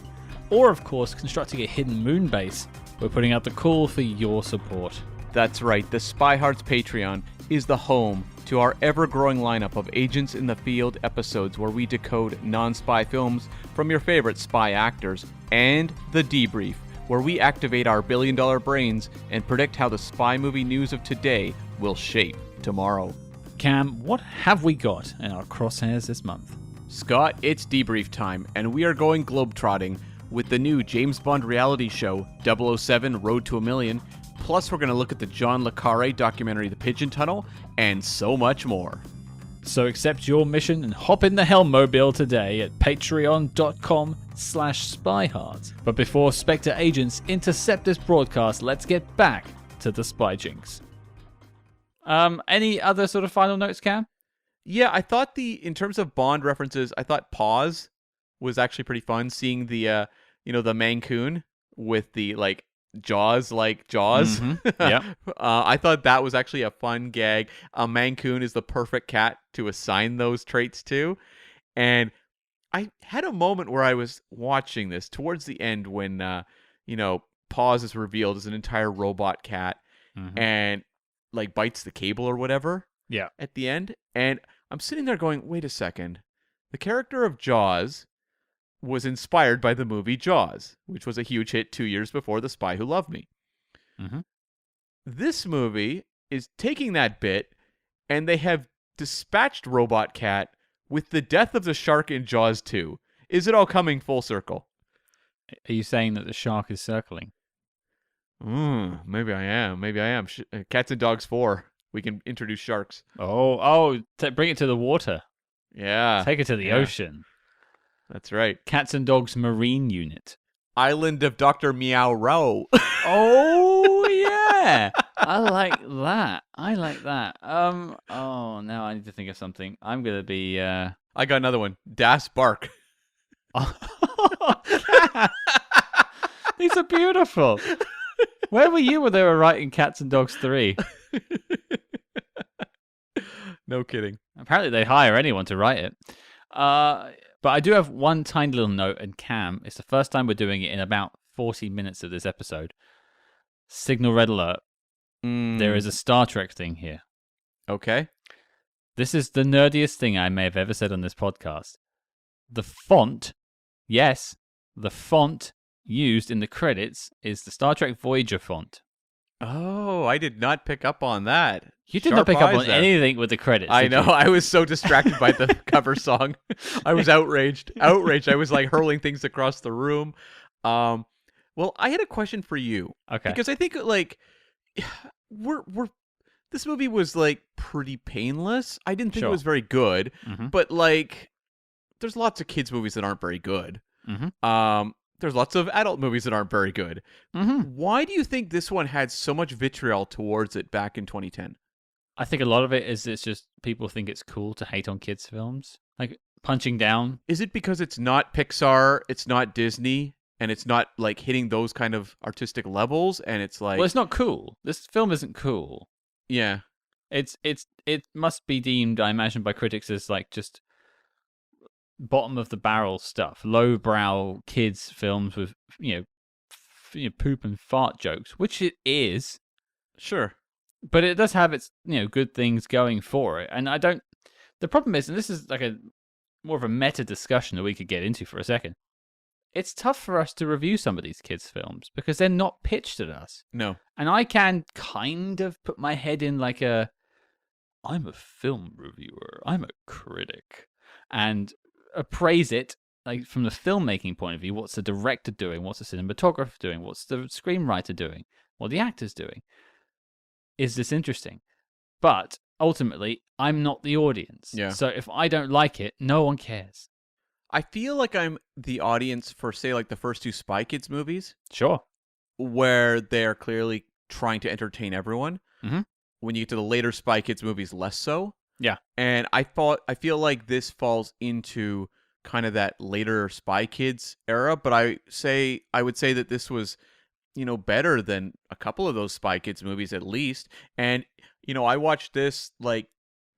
or, of course, constructing a hidden moon base. We're putting out the call for your support. That's right, the SpyHards Patreon is the home to our ever-growing lineup of Agents in the Field episodes where we decode non-spy films from your favorite spy actors, and The Debrief, where we activate our billion-dollar brains and predict how the spy movie news of today will shape tomorrow. Cam, what have we got in our crosshairs this month? Scott, it's debrief time, and we are going globetrotting with the new James Bond reality show, 007 Road to a Million. Plus, we're going to look at the John le Carré documentary, The Pigeon Tunnel, and so much more. So accept your mission and hop in the Helmmobile today at patreon.com/spyhards. But before Spectre agents intercept this broadcast, let's get back to the Spy Jinx. Any other sort of final notes, Cam? Yeah, I thought in terms of Bond references, I thought Paws was actually pretty fun. Seeing the Mancoon with the like Jaws. Yep. I thought that was actually a fun gag. A Mancoon is the perfect cat to assign those traits to. And I had a moment where I was watching this towards the end when, Paws is revealed as an entire robot cat and like bites the cable or whatever. Yeah. At the end. And I'm sitting there going, wait a second. The character of Jaws was inspired by the movie Jaws, which was a huge hit 2 years before The Spy Who Loved Me. Mm-hmm. This movie is taking that bit, and they have dispatched Robot Cat with the death of the shark in Jaws 2. Is it all coming full circle? Are you saying that the shark is circling? Maybe I am. Cats and Dogs 4. We can introduce sharks. Bring it to the water. Yeah. Take it to the ocean. That's right. Cats and Dogs Marine Unit. Island of Dr. Meow Row. Oh, yeah. I like that. Now I need to think of something. I'm going to be... I got another one. Das Bark. These are beautiful. Where were you when they were writing Cats and Dogs 3? No kidding. Apparently they hire anyone to write it. But I do have one tiny little note, and Cam, it's the first time we're doing it in about 40 minutes of this episode. Signal red alert. There is a Star Trek thing here. Okay. This is the nerdiest thing I may have ever said on this podcast. The font, yes, the font used in the credits is the Star Trek Voyager font. Oh, I did not pick up on that. You did not pick up on anything with the credits. I know. I was so distracted by the cover song. I was outraged. I was like hurling things across the room. Well, I had a question for you. Okay. Because I think like this movie was like pretty painless. I didn't think it was very good, but like there's lots of kids movies that aren't very good. There's lots of adult movies that aren't very good. Why do you think this one had so much vitriol towards it back in 2010? I think a lot of it is it's just people think it's cool to hate on kids' films. Like Punching Down. Is it because it's not Pixar, it's not Disney, and it's not like hitting those kind of artistic levels, and it's like... Well, it's not cool. This film isn't cool. Yeah. It must be deemed, I imagine, by critics as like just bottom of the barrel stuff, lowbrow kids films with poop and fart jokes, which it is. Sure. But it does have its good things going for it, and the problem is, and this is like a more of a meta discussion that we could get into for a second. It's tough for us to review some of these kids films because they're not pitched at us. No. And I can kind of put my head in like I'm a film reviewer, I'm a critic, and appraise it like from the filmmaking point of view. What's the director doing? What's the cinematographer doing? What's the screenwriter doing? What are the actors doing? Is this interesting? But ultimately, I'm not the audience. Yeah. So if I don't like it, no one cares. I feel like I'm the audience for, say, like the first two Spy Kids movies. Sure. Where they're clearly trying to entertain everyone. When you get to the later Spy Kids movies, less so. Yeah. And I feel like this falls into kind of that later Spy Kids era, but I would say that this was, better than a couple of those Spy Kids movies at least. And, I watched this like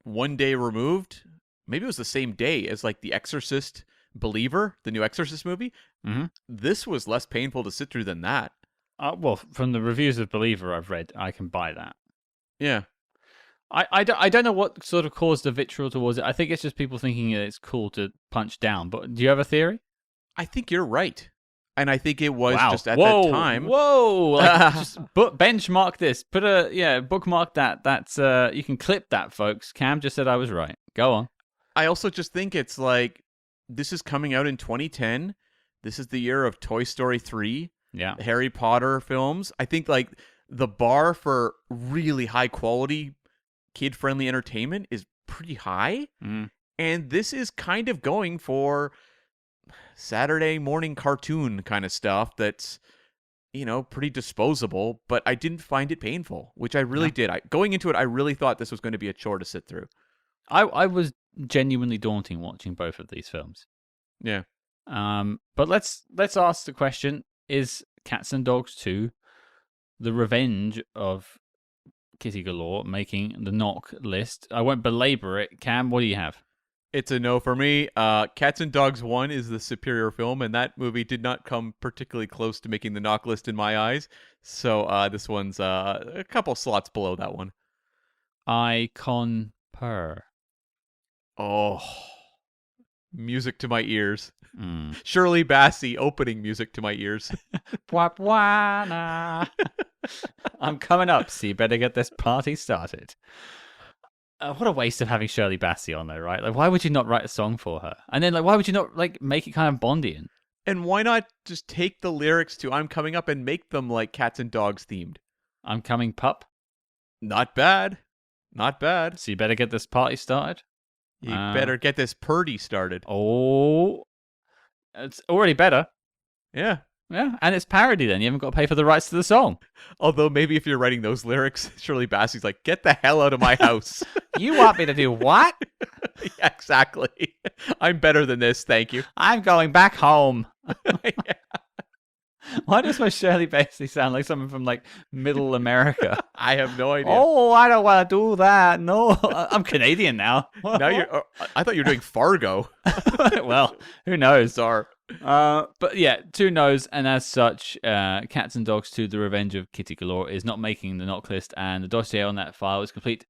one day removed. Maybe it was the same day as like The Exorcist Believer, the new Exorcist movie. This was less painful to sit through than that. Well, from the reviews of Believer I've read, I can buy that. Yeah. I don't know what sort of caused the vitriol towards it. I think it's just people thinking it's cool to punch down. But do you have a theory? I think you're right. And I think it was just at that time. Whoa! Like, just benchmark this. Bookmark that. That's you can clip that, folks. Cam just said I was right. Go on. I also just think it's like this is coming out in 2010. This is the year of Toy Story 3. Yeah. The Harry Potter films. I think like the bar for really high quality kid-friendly entertainment is pretty high. And this is kind of going for Saturday morning cartoon kind of stuff that's, pretty disposable, but I didn't find it painful, which I really did. Going into it, I really thought this was going to be a chore to sit through. I was genuinely daunting watching both of these films. Yeah. But let's ask the question, is Cats and Dogs 2, The Revenge of Kitty Galore, making the knock list. I won't belabor it. Cam, what do you have? It's a no for me. Cats and Dogs 1 is the superior film, and that movie did not come particularly close to making the knock list in my eyes. So this one's a couple slots below that one. I concur. Oh, music to my ears. Mm. Shirley Bassey opening music to my ears. Bwah, bwah, nah. I'm coming up, so you better get this party started. What a waste of having Shirley Bassey on there, right? Like, why would you not write a song for her? And then, like, why would you not like make it kind of Bondian? And why not just take the lyrics to I'm Coming Up and make them like Cats and Dogs themed? I'm coming, pup. Not bad. Not bad. So you better get this party started. You better get this Purdy started. Oh, it's already better. Yeah. Yeah, and it's parody then. You haven't got to pay for the rights to the song. Although maybe if you're writing those lyrics, Shirley Bassey's like, get the hell out of my house. You want me to do what? Yeah, exactly. I'm better than this, thank you. I'm going back home. Yeah. Why does my Shirley Bassey sound like someone from like Middle America? I have no idea. Oh, I don't want to do that. No, I'm Canadian now. Now you're. I thought you were doing Fargo. Well, who knows? Bizarre. But yeah, 2 no's, and as such, Cats and Dogs 2: The Revenge of Kitty Galore is not making the knock list, and the dossier on that file is complete.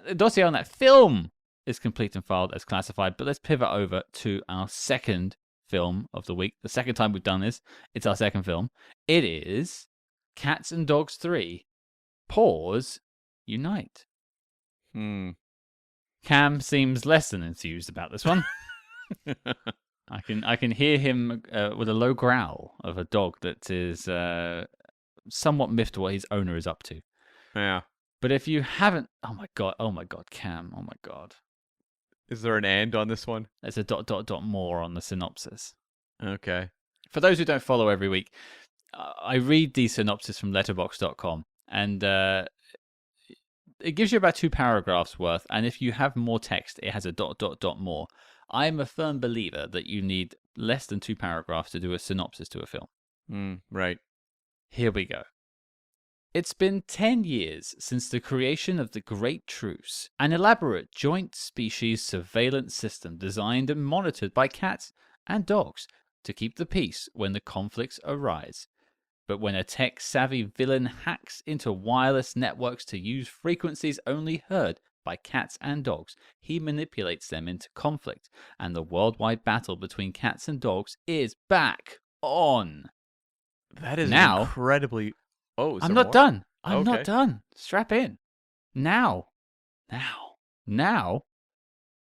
The dossier on that film is complete and filed as classified. But let's pivot over to our second film of the week. The second time we've done this, it's our second film. It is Cats and Dogs 3: Paws Unite. Cam seems less than enthused about this one. I can hear him with a low growl of a dog that is somewhat miffed what his owner is up to. Yeah. But if you haven't, oh my god, Cam, oh my god. Is there an and on this one? There's a ... more on the synopsis. Okay. For those who don't follow every week, I read the synopsis from letterboxd.com, and it gives you about 2 paragraphs worth, and if you have more text, it has a ... more. I'm a firm believer that you need less than 2 paragraphs to do a synopsis to a film. Right. Here we go. It's been 10 years since the creation of the Great Truce, an elaborate joint species surveillance system designed and monitored by cats and dogs to keep the peace when the conflicts arise. But when a tech-savvy villain hacks into wireless networks to use frequencies only heard by cats and dogs, he manipulates them into conflict, and the worldwide battle between cats and dogs is back on. That is now, incredibly... Oh, I'm not done. I'm Okay. not done. Strap in. Now,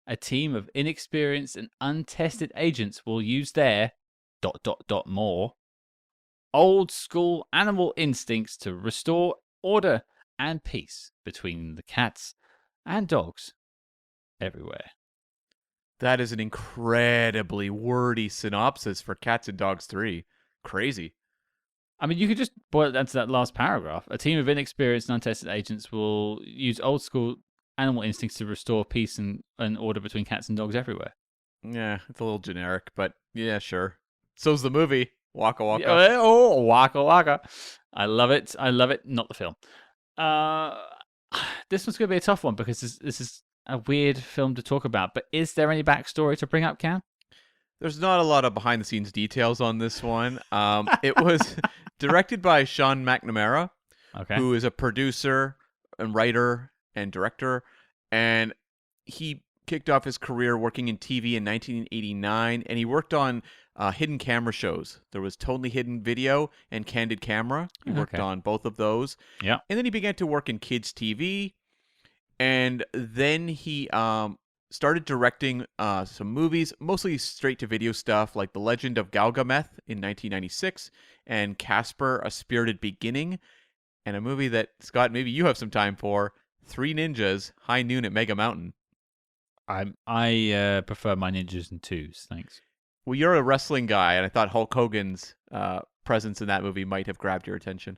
a team of inexperienced and untested agents will use their ... more old school animal instincts to restore order and peace between the cats and dogs everywhere. That is an incredibly wordy synopsis for Cats and Dogs 3. Crazy. I mean, you could just boil it down to that last paragraph. A team of inexperienced and untested agents will use old school animal instincts to restore peace and order between cats and dogs everywhere. Yeah, it's a little generic, but yeah, sure. So's the movie. Waka Waka. Oh, waka waka. I love it. Not the film. This one's going to be a tough one because this is a weird film to talk about. But is there any backstory to bring up, Cam? There's not a lot of behind-the-scenes details on this one. It was directed by Shawn McNamara, who is a producer and writer and director. And he kicked off his career working in TV in 1989, and he worked on hidden camera shows. There was Totally Hidden Video and Candid Camera. He worked on both of those. Yeah. And then he began to work in kids' TV, and then he started directing some movies, mostly straight-to-video stuff, like The Legend of Galgameth in 1996, and Casper, A Spirited Beginning, and a movie that, Scott, maybe you have some time for, Three Ninjas, High Noon at Mega Mountain. I prefer my ninjas in twos, thanks. Well, you're a wrestling guy, and I thought Hulk Hogan's presence in that movie might have grabbed your attention.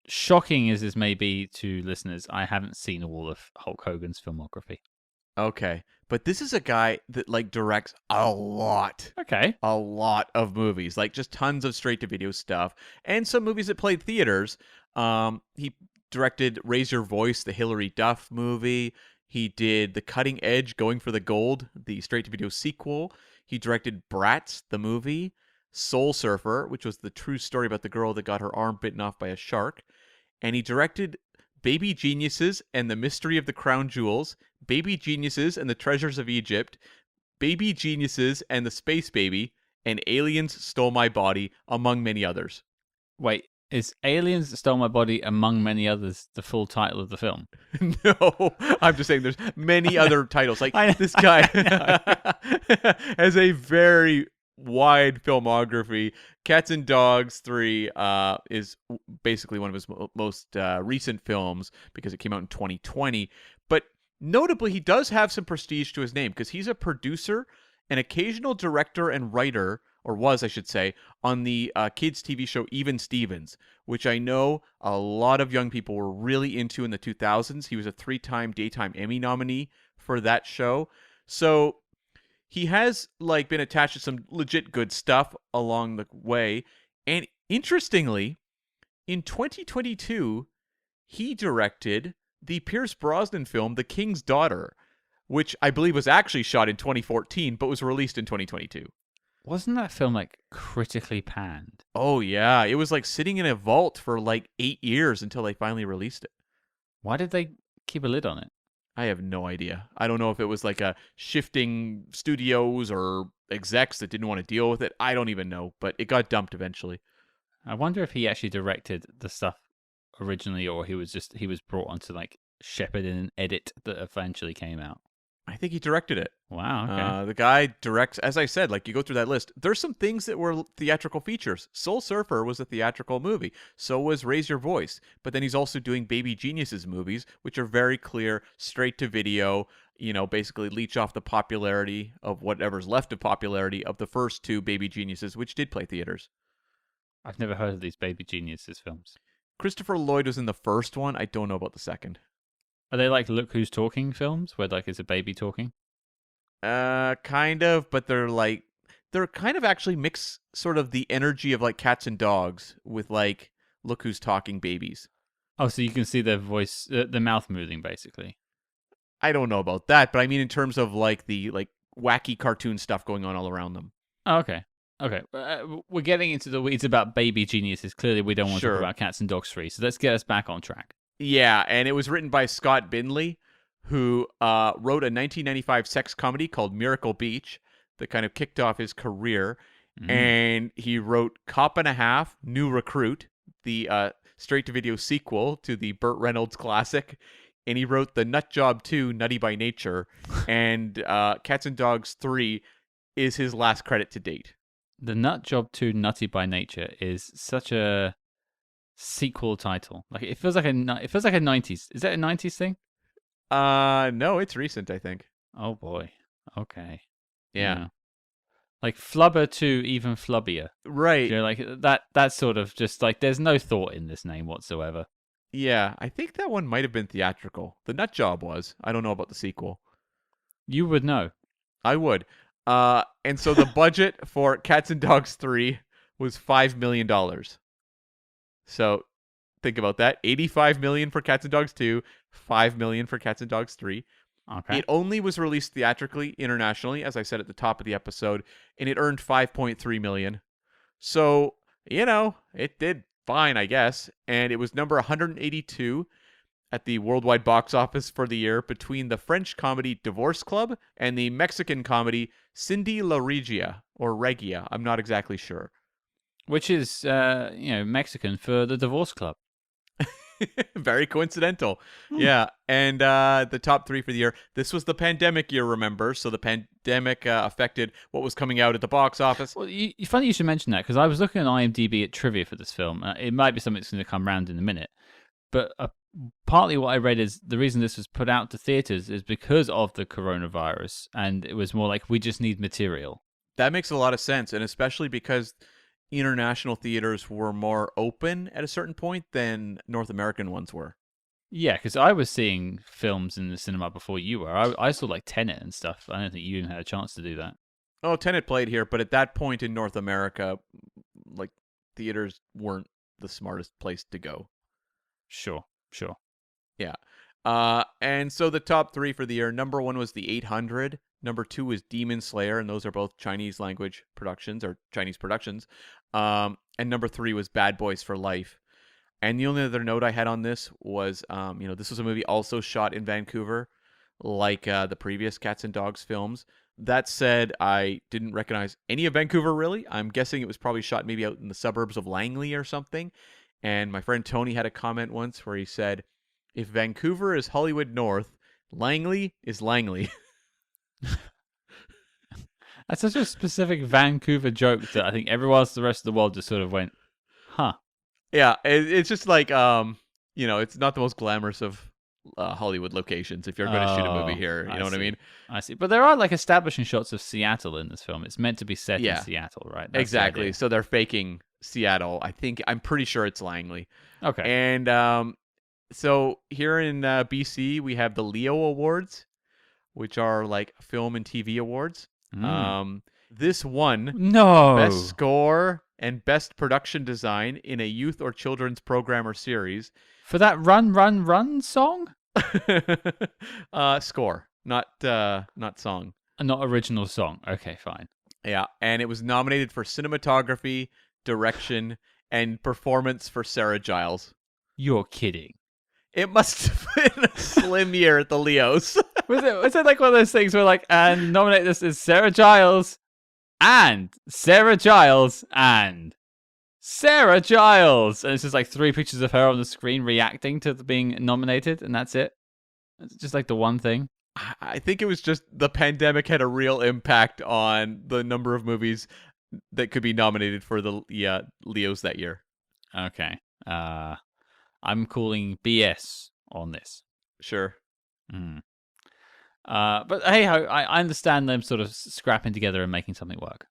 Shocking as this may be to listeners, I haven't seen all of Hulk Hogan's filmography. Okay. But this is a guy that like directs a lot. Okay. A lot of movies, like just tons of straight-to-video stuff, and some movies that played theaters. He directed Raise Your Voice, the Hilary Duff movie. He did The Cutting Edge, Going for the Gold, the straight-to-video sequel. He directed Bratz, the movie. Soul Surfer, which was the true story about the girl that got her arm bitten off by a shark. And he directed Baby Geniuses and the Mystery of the Crown Jewels, Baby Geniuses and the Treasures of Egypt, Baby Geniuses and the Space Baby, and Aliens Stole My Body, among many others. Wait, is Aliens That Stole My Body, among many others, the full title of the film? No, I'm just saying there's many other titles. Like, this guy has a very wide filmography. Cats and Dogs 3 is basically one of his most recent films because it came out in 2020. But notably, he does have some prestige to his name because he's a producer, an occasional director and writer, or was, I should say, on the kids' TV show Even Stevens, which I know a lot of young people were really into in the 2000s. He was a 3-time Daytime Emmy nominee for that show. So he has like been attached to some legit good stuff along the way. And interestingly, in 2022, he directed the Pierce Brosnan film The King's Daughter, which I believe was actually shot in 2014 but was released in 2022. Wasn't that film like critically panned? Oh yeah, it was like sitting in a vault for like 8 years until they finally released it. Why did they keep a lid on it? I have no idea. I don't know if it was like a shifting studios or execs that didn't want to deal with it. I don't even know, but it got dumped eventually. I wonder if he actually directed the stuff originally, or he was brought on to like shepherd in an edit that eventually came out. I think he directed it. Wow, okay. The guy directs, as I said, like you go through that list, there's some things that were theatrical features. Soul Surfer was a theatrical movie. So was Raise Your Voice. But then he's also doing Baby Geniuses movies, which are very clear, straight to video, basically leech off the popularity of whatever's left of popularity of the first 2 Baby Geniuses, which did play theaters. I've never heard of these Baby Geniuses films. Christopher Lloyd was in the first one. I don't know about the second. Are they like Look Who's Talking films, where like it's a baby talking? Kind of, but they're kind of actually mix sort of the energy of like Cats and Dogs with like Look Who's Talking babies. Oh, so you can see their voice, the mouth moving, basically. I don't know about that, but I mean in terms of like the like wacky cartoon stuff going on all around them. Oh, okay. Okay, we're getting into the weeds about Baby Geniuses. Clearly, we don't want to talk about Cats and Dogs 3, so let's get us back on track. Yeah, and it was written by Scott Binley, who wrote a 1995 sex comedy called Miracle Beach that kind of kicked off his career. And he wrote Cop and a Half, New Recruit, the straight-to-video sequel to the Burt Reynolds classic. And he wrote The Nut Job 2, Nutty by Nature. And Cats and Dogs 3 is his last credit to date. The Nut Job 2 Nutty by Nature is such a sequel title. Like it feels like a 90s. Is that a 90s thing? No, it's recent, I think. Oh boy. Okay. Yeah. Like Flubber 2 Even Flubbier. Right. Like that's sort of just like there's no thought in this name whatsoever. Yeah, I think that one might have been theatrical. The Nut Job was. I don't know about the sequel. You would know. I would. And so the budget for Cats and Dogs 3 was $5 million. So think about that. $85 million for Cats and Dogs 2, $5 million for Cats and Dogs 3. Okay. It only was released theatrically internationally, as I said at the top of the episode, and it earned $5.3 million. So, it did fine, I guess. And it was number 182 at the worldwide box office for the year between the French comedy Divorce Club and the Mexican comedy Cindy La Regia, or Regia. I'm not exactly sure. Which is, Mexican for the Divorce Club. Very coincidental. Yeah. And the top 3 for the year. This was the pandemic year, remember? So the pandemic affected what was coming out at the box office. Well, funny you should mention that, because I was looking at IMDb at trivia for this film. It might be something that's going to come around in a minute. But partly what I read is the reason this was put out to theaters is because of the coronavirus. And it was more like, we just need material. That makes a lot of sense. And especially because international theaters were more open at a certain point than North American ones were. Yeah, because I was seeing films in the cinema before you were. I saw like Tenet and stuff. I don't think you even had a chance to do that. Oh, Tenet played here, but at that point in North America, like theaters weren't the smartest place to go. Sure. Yeah. And so the top 3 for the year, number 1 was The 800. Number 2 was Demon Slayer, and those are both Chinese language productions or Chinese productions. And number 3 was Bad Boys for Life. And the only other note I had on this was, this was a movie also shot in Vancouver, like the previous Cats and Dogs films. That said, I didn't recognize any of Vancouver, really. I'm guessing it was probably shot maybe out in the suburbs of Langley or something. And my friend Tony had a comment once where he said, if Vancouver is Hollywood North, Langley is Langley. That's such a specific Vancouver joke that I think everyone else, the rest of the world, just sort of went, huh. Yeah, it's just like, it's not the most glamorous of Hollywood locations if you're going to shoot a movie here. You know what I mean? I see. But there are like establishing shots of Seattle in this film. It's meant to be set in Yeah. Seattle, right? That's the Exactly. idea. So they're faking Seattle. I'm pretty sure it's Langley. Okay. And so here in BC, we have the Leo Awards, which are like film and TV awards. This won No. Best Score and Best Production Design in a Youth or Children's Program or Series. For that Run, Run, Run song? Score, not song. Not original song. Okay, fine. Yeah, and it was nominated for cinematography, direction, and performance for Sarah Giles. You're kidding. It must have been a slim year at the Leos. Was it like one of those things where like, and nominate this as Sarah Giles and Sarah Giles and Sarah Giles, and it's just like 3 pictures of her on the screen reacting to being nominated, and that's it? It's just like the one thing? I think it was just the pandemic had a real impact on the number of movies that could be nominated for the Leos that year. Okay. I'm calling BS on this. Sure. But hey, I understand them sort of scrapping together and making something work.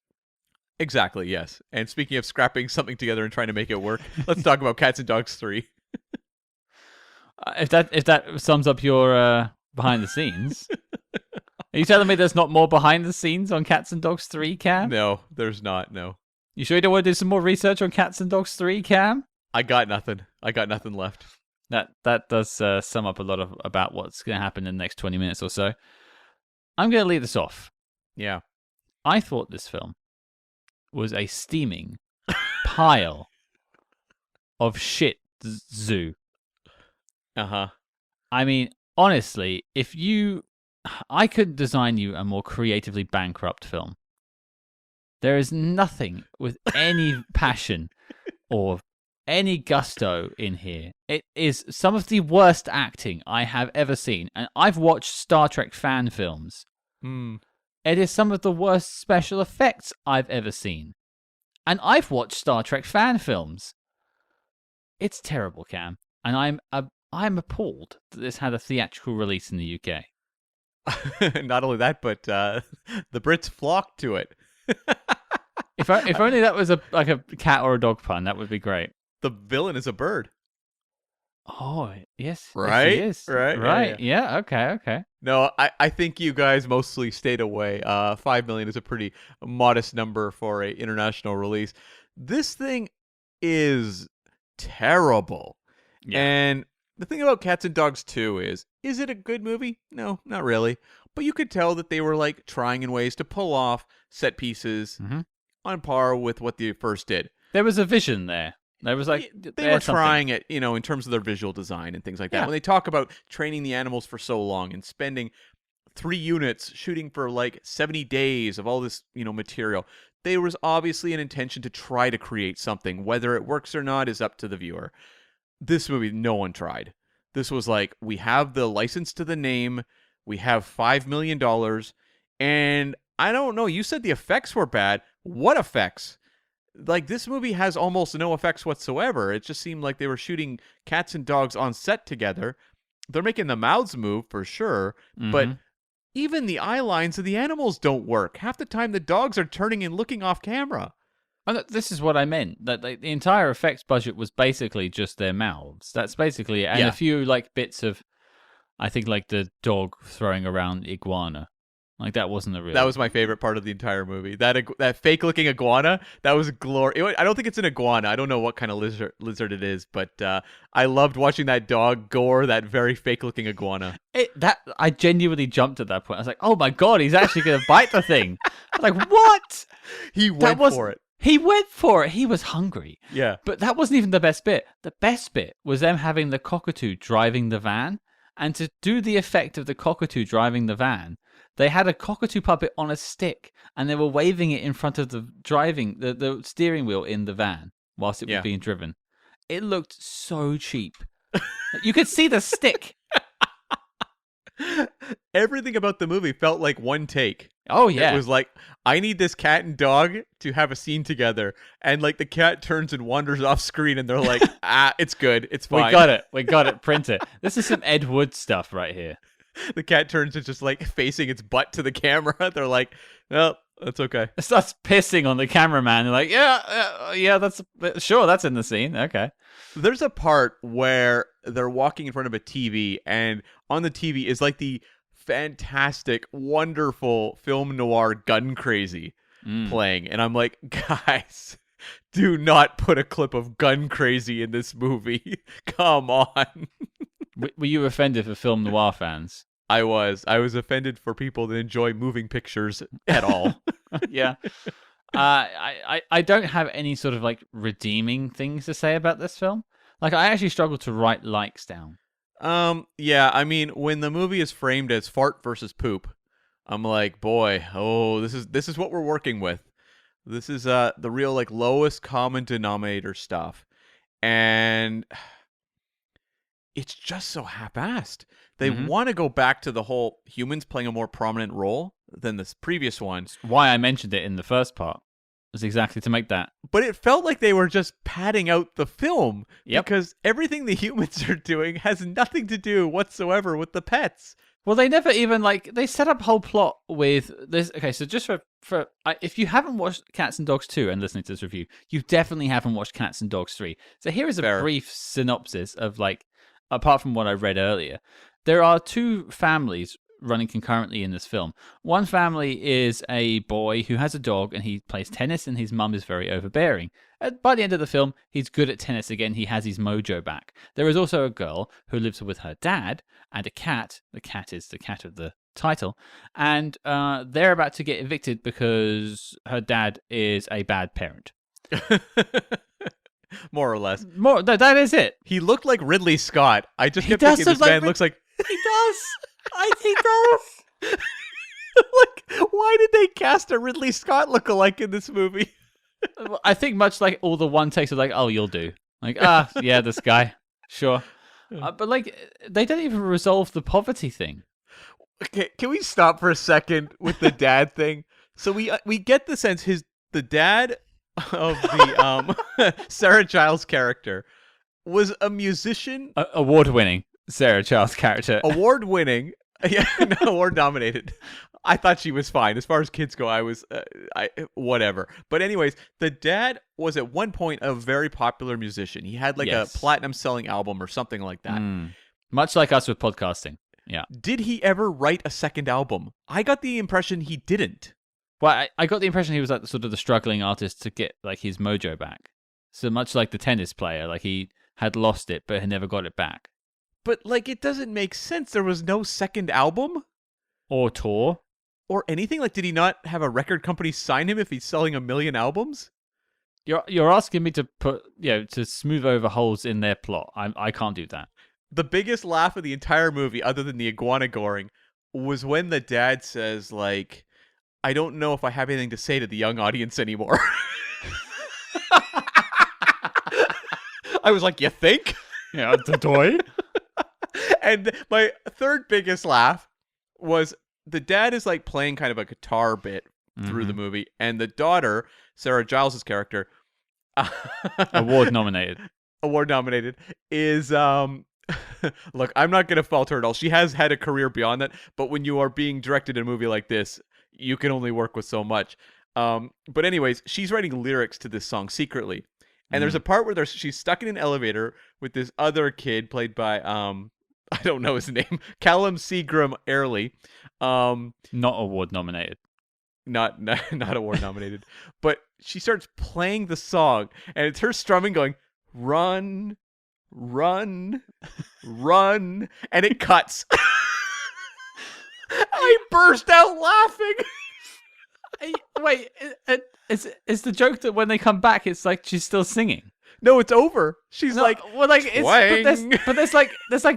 Exactly, yes. And speaking of scrapping something together and trying to make it work, let's talk about Cats and Dogs 3. If that sums up your behind the scenes, are you telling me there's not more behind the scenes on Cats and Dogs 3, Cam? No, there's not, no. You sure you don't want to do some more research on Cats and Dogs 3, Cam? I got nothing left. That does sum up a lot about what's going to happen in the next 20 minutes or so. I'm going to lead this off. Yeah. I thought this film was a steaming pile of shit zoo. Uh-huh. I mean, honestly, I couldn't design you a more creatively bankrupt film. There is nothing with any passion or any gusto in here. It is some of the worst acting I have ever seen. And I've watched Star Trek fan films. It is some of the worst special effects I've ever seen. And I've watched Star Trek fan films. It's terrible, Cam. And I'm appalled that this had a theatrical release in the UK. Not only that, but the Brits flocked to it. If only that was like a cat or a dog pun, that would be great. The villain is a bird. Oh, yes. Right? Yes, he is. Right? Right. Yeah. Okay. No, I think you guys mostly stayed away. 5 million is a pretty modest number for a international release. This thing is terrible. Yeah. And the thing about Cats and Dogs 2 is it a good movie? No, not really. But you could tell that they were like trying in ways to pull off set pieces on par with what the first did. There was a vision there. There was like they were trying it, in terms of their visual design and things like that. Yeah. When they talk about training the animals for so long and spending 3 units shooting for like 70 days of all this, material, there was obviously an intention to try to create something. Whether it works or not is up to the viewer. This movie, no one tried. This was like, we have the license to the name, we have $5 million, and I don't know, you said the effects were bad. What effects? Like, this movie has almost no effects whatsoever. It just seemed like they were shooting cats and dogs on set together. They're making the mouths move, for sure, but even the eye lines of the animals don't work. Half the time, the dogs are turning and looking off camera. This is what I meant. That the entire effects budget was basically just their mouths. That's basically it. And a few like bits of, I think like the dog throwing around iguana. Like that wasn't a real. That was my favorite part of the entire movie. That fake looking iguana, that was glorious. I don't think it's an iguana. I don't know what kind of lizard it is, but I loved watching that dog gore that very fake looking iguana. I genuinely jumped at that point. I was like, oh my god, he's actually gonna bite the thing. I was like, what? He went for it. He went for it. He was hungry. Yeah. But that wasn't even the best bit. The best bit was them having the cockatoo driving the van. And to do the effect of the cockatoo driving the van, they had a cockatoo puppet on a stick and they were waving it in front of the steering wheel in the van whilst it was being driven. It looked so cheap. You could see the stick. Everything about the movie felt like one take. Oh, yeah. It was like, I need this cat and dog to have a scene together. And like the cat turns and wanders off screen and they're like, it's good. It's fine. We got it. Print it. This is some Ed Wood stuff right here. The cat turns and just like facing its butt to the camera. They're like, well, that's okay. It starts pissing on the cameraman. They're like, yeah, that's in the scene. Okay. There's a part where they're walking in front of a TV, and on the TV is like the fantastic, wonderful film noir Gun Crazy playing. And I'm like, guys, do not put a clip of Gun Crazy in this movie. Come on. Were you offended for film noir fans? I was offended for people that enjoy moving pictures at all. Yeah. I don't have any sort of like redeeming things to say about this film. Like I actually struggled to write likes down. Yeah, I mean, when the movie is framed as fart versus poop, I'm like, boy, this is what we're working with. This is the real like lowest common denominator stuff. And it's just so half-assed. They want to go back to the whole humans playing a more prominent role than this previous one. Why I mentioned it in the first part was exactly to make that. But it felt like they were just padding out the film. Yep. Because everything the humans are doing has nothing to do whatsoever with the pets. Well, they never even they set up a whole plot with this. Okay, so just for if you haven't watched Cats and Dogs 2 and listening to this review, you definitely haven't watched Cats and Dogs 3. So here is a brief synopsis of apart from what I read earlier, there are two families running concurrently in this film. One family is a boy who has a dog and he plays tennis and his mum is very overbearing. By the end of the film, he's good at tennis again. He has his mojo back. There is also a girl who lives with her dad and a cat. The cat is the cat of the title. And they're about to get evicted because her dad is a bad parent. More or less. No, that is it. He looked like Ridley Scott. I just kept thinking this man looks like... He does. He does. Like, why did they cast a Ridley Scott lookalike in this movie? I think much like all the one takes are like, oh, you'll do. Like, yeah, this guy. Sure. But like, they don't even resolve the poverty thing. Okay, can we stop for a second with the dad thing? So we get the sense the dad of the Sarah Giles character was a musician. Award-winning Sarah Giles character. Award-winning. Yeah, no, award-nominated. I thought she was fine. As far as kids go, I was, whatever. But anyways, the dad was at one point a very popular musician. He had a platinum-selling album or something like that. Much like us with podcasting. Yeah. Did he ever write a second album? I got the impression he didn't. Well, I got the impression he was like sort of the struggling artist to get like his mojo back. So much like the tennis player, like he had lost it but had never got it back. But like it doesn't make sense. There was no second album or tour or anything. Like, did he not have a record company sign him if he's selling 1 million albums? You're asking me to put to smooth over holes in their plot. I can't do that. The biggest laugh of the entire movie, other than the iguana goring, was when the dad says like, I don't know if I have anything to say to the young audience anymore. I was like, you think? Yeah, the toy. And my third biggest laugh was the dad is like playing kind of a guitar bit through the movie, and the daughter, Sarah Giles' character, award nominated, is look, I'm not going to fault her at all. She has had a career beyond that, but when you are being directed in a movie like this, you can only work with so much. But anyways, she's writing lyrics to this song secretly. And there's a part where she's stuck in an elevator with this other kid played by I don't know his name, Callum Seagram Airlie. Not award nominated. Not award nominated. But she starts playing the song, and it's her strumming going, "Run, run, run," and it cuts. I burst out laughing. Wait, is the joke that when they come back, it's like she's still singing? No, it's over. She's like, well, like there's like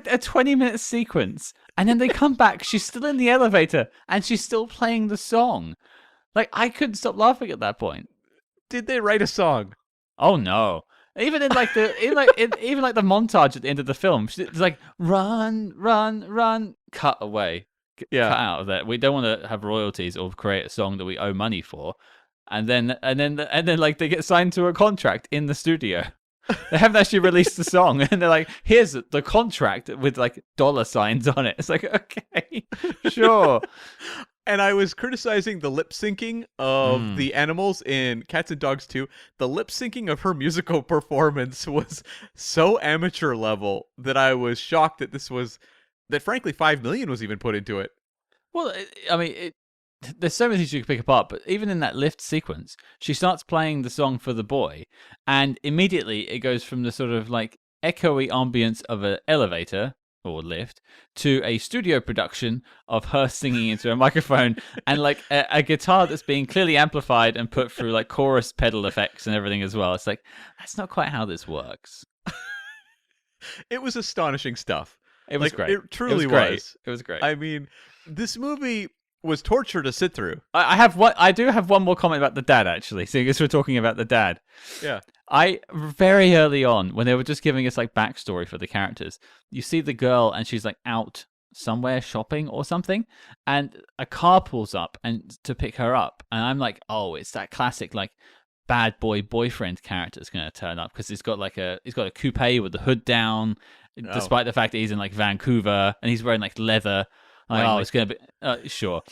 a 20-minute sequence, and then they come back. She's still in the elevator, and she's still playing the song. Like, I couldn't stop laughing at that point. Did they write a song? Oh no! Even in like the even like the montage at the end of the film, it's like run, run, run, cut away. Yeah, cut out of that. We don't want to have royalties or create a song that we owe money for, and then like they get signed to a contract in the studio. They haven't actually released the song, and they're like, "Here's the contract with like dollar signs on it." It's like, okay, sure. And I was criticizing the lip syncing of the animals in Cats and Dogs 2. The lip syncing of her musical performance was so amateur level that I was shocked that frankly $5 million was even put into it. Well, there's so many things you can pick apart, but even in that lift sequence, she starts playing the song for the boy, and immediately it goes from the sort of like echoey ambience of an elevator or lift to a studio production of her singing into a microphone and like a guitar that's being clearly amplified and put through like chorus pedal effects and everything as well. It's like, that's not quite how this works. It was astonishing stuff. It was great. It truly was. It was great. I mean, this movie was torture to sit through. I do have one more comment about the dad, actually. So I guess we're talking about the dad. Yeah. I very early on, when they were just giving us like backstory for the characters, you see the girl and she's like out somewhere shopping or something, and a car pulls up and to pick her up, and I'm like, oh, it's that classic like bad boy boyfriend character that's going to turn up because he's got a coupe with the hood down, despite the fact that he's in like Vancouver and he's wearing like leather. Like, oh, it's going to be sure,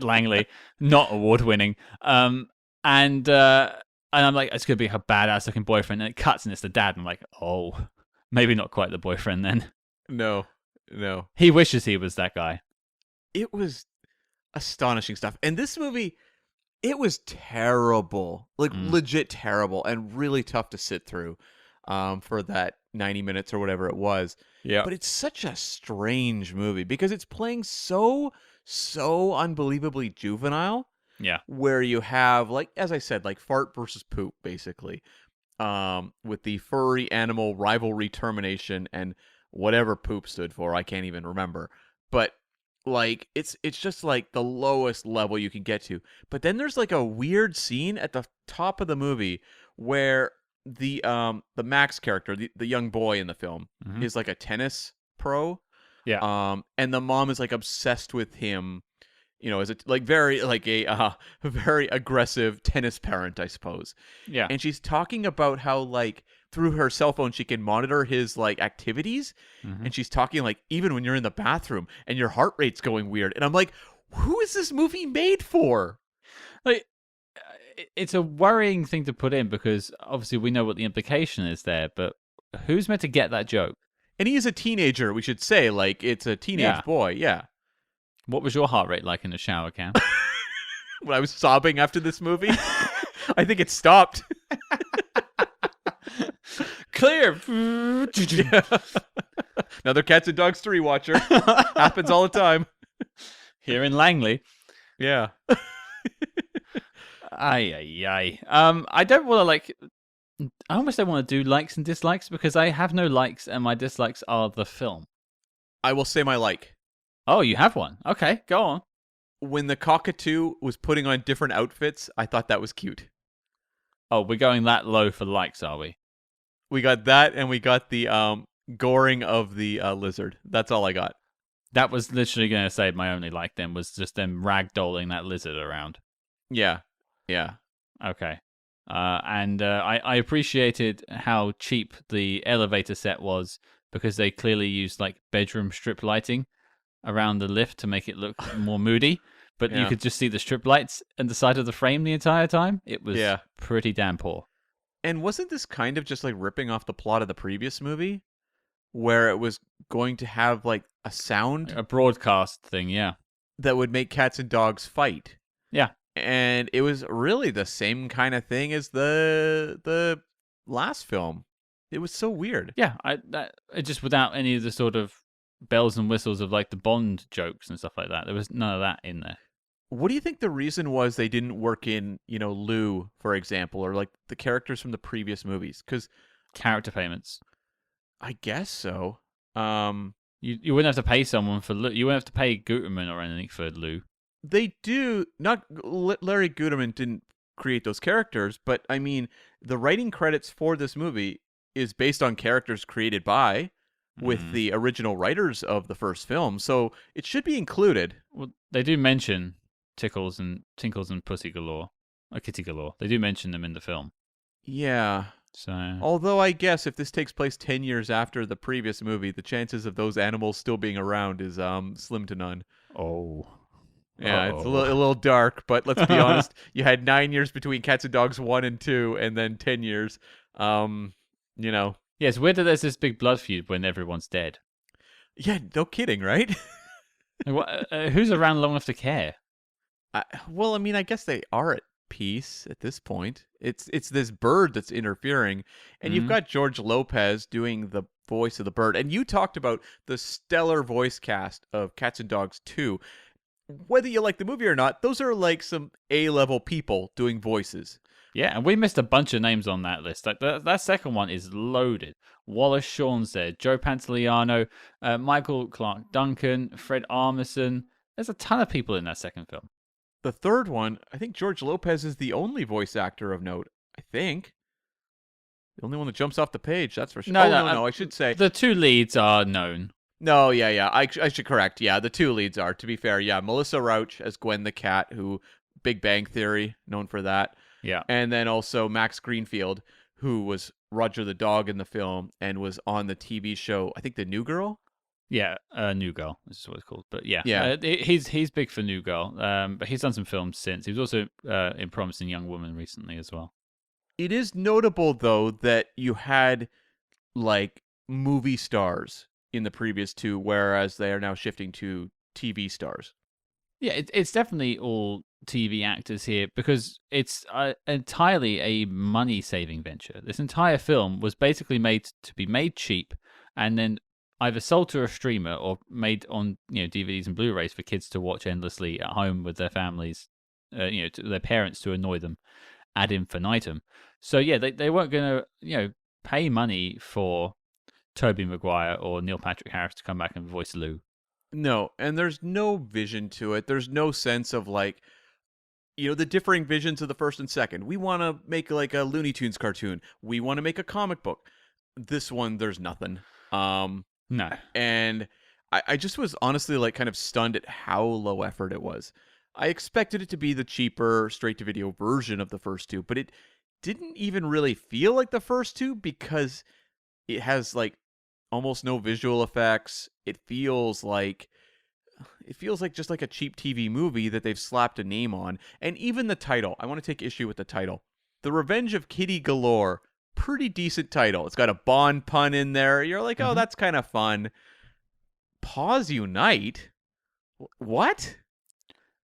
Langley, not award winning, and I'm like, it's going to be her badass looking boyfriend, and it cuts and it's the dad, and I'm like, oh, maybe not quite the boyfriend then. No. He wishes he was that guy. It was astonishing stuff, and this movie, it was terrible, like legit terrible, and really tough to sit through, for that 90 minutes or whatever it was. Yeah. But it's such a strange movie because it's playing so unbelievably juvenile. Yeah. Where you have, like, as I said, like fart versus poop, basically. With the furry animal rivalry termination and whatever poop stood for, I can't even remember. But like it's just like the lowest level you can get to. But then there's like a weird scene at the top of the movie where the Max character, the young boy in the film, is like a tennis pro. Yeah. And the mom is like obsessed with him, you know, as a like very like a very aggressive tennis parent, I suppose. Yeah. And she's talking about how like through her cell phone she can monitor his like activities, and she's talking like even when you're in the bathroom and your heart rate's going weird, and I'm like, who is this movie made for? Like, it's a worrying thing to put in because obviously we know what the implication is there, but who's meant to get that joke? And he is a teenager, we should say. Like, it's a teenage boy, yeah. What was your heart rate like in the shower, Cam? When I was sobbing after this movie? I think it stopped. Clear! Another Cats and Dogs 3 watcher. Happens all the time. Here in Langley. Yeah. Ay. I don't want to like. I almost don't want to do likes and dislikes because I have no likes and my dislikes are the film. I will say my like. Oh, you have one. Okay, go on. When the cockatoo was putting on different outfits, I thought that was cute. Oh, we're going that low for likes, are we? We got that, and we got the goring of the lizard. That's all I got. That was literally going to say my only like then was just them ragdolling that lizard around. Yeah. Okay. And I appreciated how cheap the elevator set was because they clearly used like bedroom strip lighting around the lift to make it look more moody. but you Yeah. could just see the strip lights and the side of the frame the entire time. It was pretty damn poor. And wasn't this kind of just like ripping off the plot of the previous movie, where it was going to have like a sound A broadcast thing, yeah. that would make cats and dogs fight? Yeah. And it was really the same kind of thing as the last film. It was so weird. Yeah, just without any of the sort of bells and whistles of like the Bond jokes and stuff like that. There was none of that in there. What do you think the reason was they didn't work in, Lou, for example, or like the characters from the previous movies? Because Character payments. I guess so. You wouldn't have to pay someone for Lou. You wouldn't have to pay Guterman or anything for Lou. They do not. Larry Guterman didn't create those characters, but I mean, the writing credits for this movie is based on characters created by with the original writers of the first film, so it should be included. Well, they do mention Tinkles and Pussy Galore, or Kitty Galore. They do mention them in the film. Yeah. So, although I guess if this takes place 10 years after the previous movie, the chances of those animals still being around is slim to none. Oh. Yeah, it's a little dark, but let's be honest. You had 9 years between Cats and Dogs 1 and 2, and then 10 years. Yeah, it's weird that there's this big blood feud when everyone's dead. Yeah, no kidding, right? Who's around long enough to care? Well, I mean, I guess they are at peace at this point. It's this bird that's interfering, and you've got George Lopez doing the voice of the bird. And you talked about the stellar voice cast of Cats and Dogs 2. Whether you like the movie or not, those are like some A-level people doing voices. Yeah, and we missed a bunch of names on that list. Like that second one is loaded. Wallace Shawn's there, Joe Pantoliano, Michael Clark Duncan, Fred Armisen. There's a ton of people in that second film. The third one, I think George Lopez is the only voice actor of note. I think. The only one that jumps off the page, that's for sure. No, I should say. The two leads are known. No, yeah. I should correct. Yeah, the two leads are, to be fair. Yeah, Melissa Rauch as Gwen the cat, who Big Bang Theory, known for that. Yeah. And then also Max Greenfield, who was Roger the dog in the film and was on the TV show, I think The New Girl? Yeah, New Girl is what it's called. But yeah, he's big for New Girl. But he's done some films since. He was also in Promising Young Woman recently as well. It is notable, though, that you had, like, movie stars in the previous two, whereas they are now shifting to TV stars. Yeah, it's definitely all TV actors here because it's entirely a money-saving venture. This entire film was basically made to be made cheap and then either sold to a streamer or made on DVDs and Blu-rays for kids to watch endlessly at home with their families, to their parents to annoy them ad infinitum. So yeah, they weren't going to pay money for Tobey Maguire or Neil Patrick Harris to come back and voice Lou. No, and there's no vision to it. There's no sense of like, the differing visions of the first and second. We want to make like a Looney Tunes cartoon. We want to make a comic book. This one, there's nothing. No. And I just was honestly like kind of stunned at how low effort it was. I expected it to be the cheaper straight-to-video version of the first two, but it didn't even really feel like the first two because it has like almost no visual effects. It feels like just like a cheap TV movie that they've slapped a name on. And even the title, I want to take issue with the title. The Revenge of Kitty Galore, pretty decent title. It's got a Bond pun in there. You're like, oh, that's kind of fun. Paws Unite? What?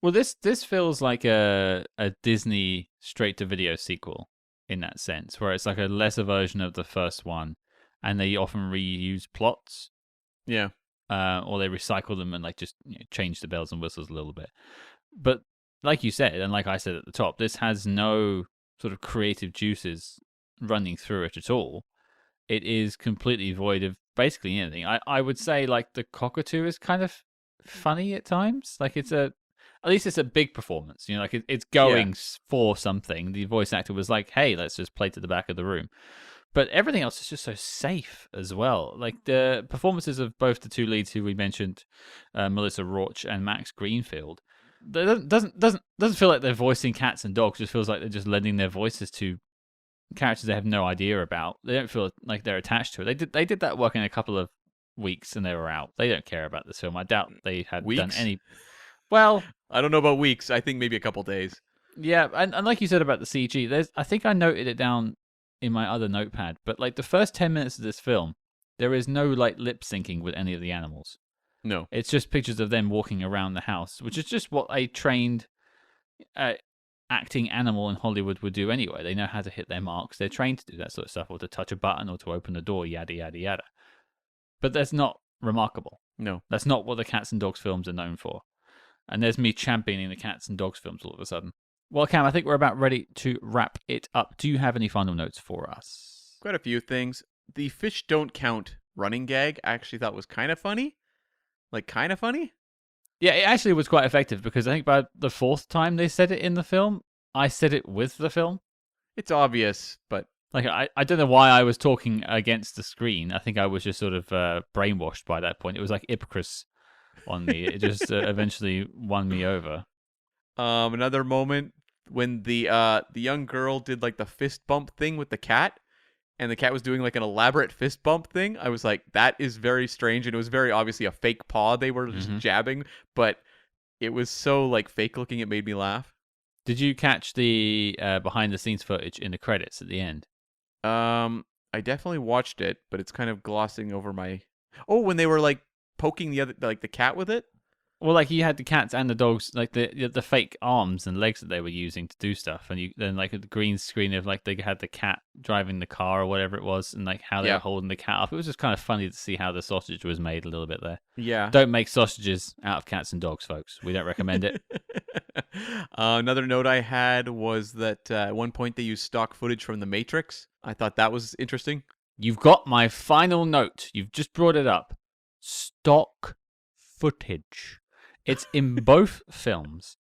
Well, this feels like a Disney straight-to-video sequel in that sense, where it's like a lesser version of the first one, and they often reuse plots. Yeah. Or they recycle them and like just change the bells and whistles a little bit. But like you said, and like I said at the top, this has no sort of creative juices running through it at all. It is completely void of basically anything. I would say like the cockatoo is kind of funny at times. Like at least it's a big performance. Like it's going for something. The voice actor was like, hey, let's just play to the back of the room. But everything else is just so safe as well. Like the performances of both the two leads who we mentioned, Melissa Rauch and Max Greenfield, doesn't feel like they're voicing cats and dogs. It just feels like they're just lending their voices to characters they have no idea about. They don't feel like they're attached to it. They did that work in a couple of weeks and they were out. They don't care about this film. I doubt they had done any. Well, I don't know about weeks. I think maybe a couple days. yeah, and like you said about the CG, I think I noted it down in my other notepad, but like the first 10 minutes of this film, there is no like lip syncing with any of the animals. No. It's just pictures of them walking around the house, which is just what a trained acting animal in Hollywood would do anyway. They know how to hit their marks. They're trained to do that sort of stuff, or to touch a button, or to open a door, yada, yada, yada. But that's not remarkable. No. That's not what the cats and dogs films are known for. And there's me championing the cats and dogs films all of a sudden. Well, Cam, I think we're about ready to wrap it up. Do you have any final notes for us? Quite a few things. The fish don't count running gag I actually thought was kind of funny. Like, kind of funny? Yeah, it actually was quite effective because I think by the fourth time they said it in the film, I said it with the film. It's obvious, but... Like, I don't know why I was talking against the screen. I think I was just sort of brainwashed by that point. It was like Ipcris on me. It just eventually won me over. Another moment when the young girl did like the fist bump thing with the cat, and the cat was doing like an elaborate fist bump thing. I was like, that is very strange, and it was very obviously a fake paw they were just jabbing, but it was so like fake looking it made me laugh. Did you catch the behind the scenes footage in the credits at the end? I definitely watched it, but it's kind of glossing over my... Oh, when they were like poking the cat with it? Well, like you had the cats and the dogs, like the fake arms and legs that they were using to do stuff, and then like a green screen of like they had the cat driving the car or whatever it was, and like how they were holding the cat up. It was just kind of funny to see how the sausage was made a little bit there. Yeah. Don't make sausages out of cats and dogs, folks. We don't recommend it. Another note I had was that at one point they used stock footage from The Matrix. I thought that was interesting. You've got my final note. You've just brought it up. Stock footage. It's in both films,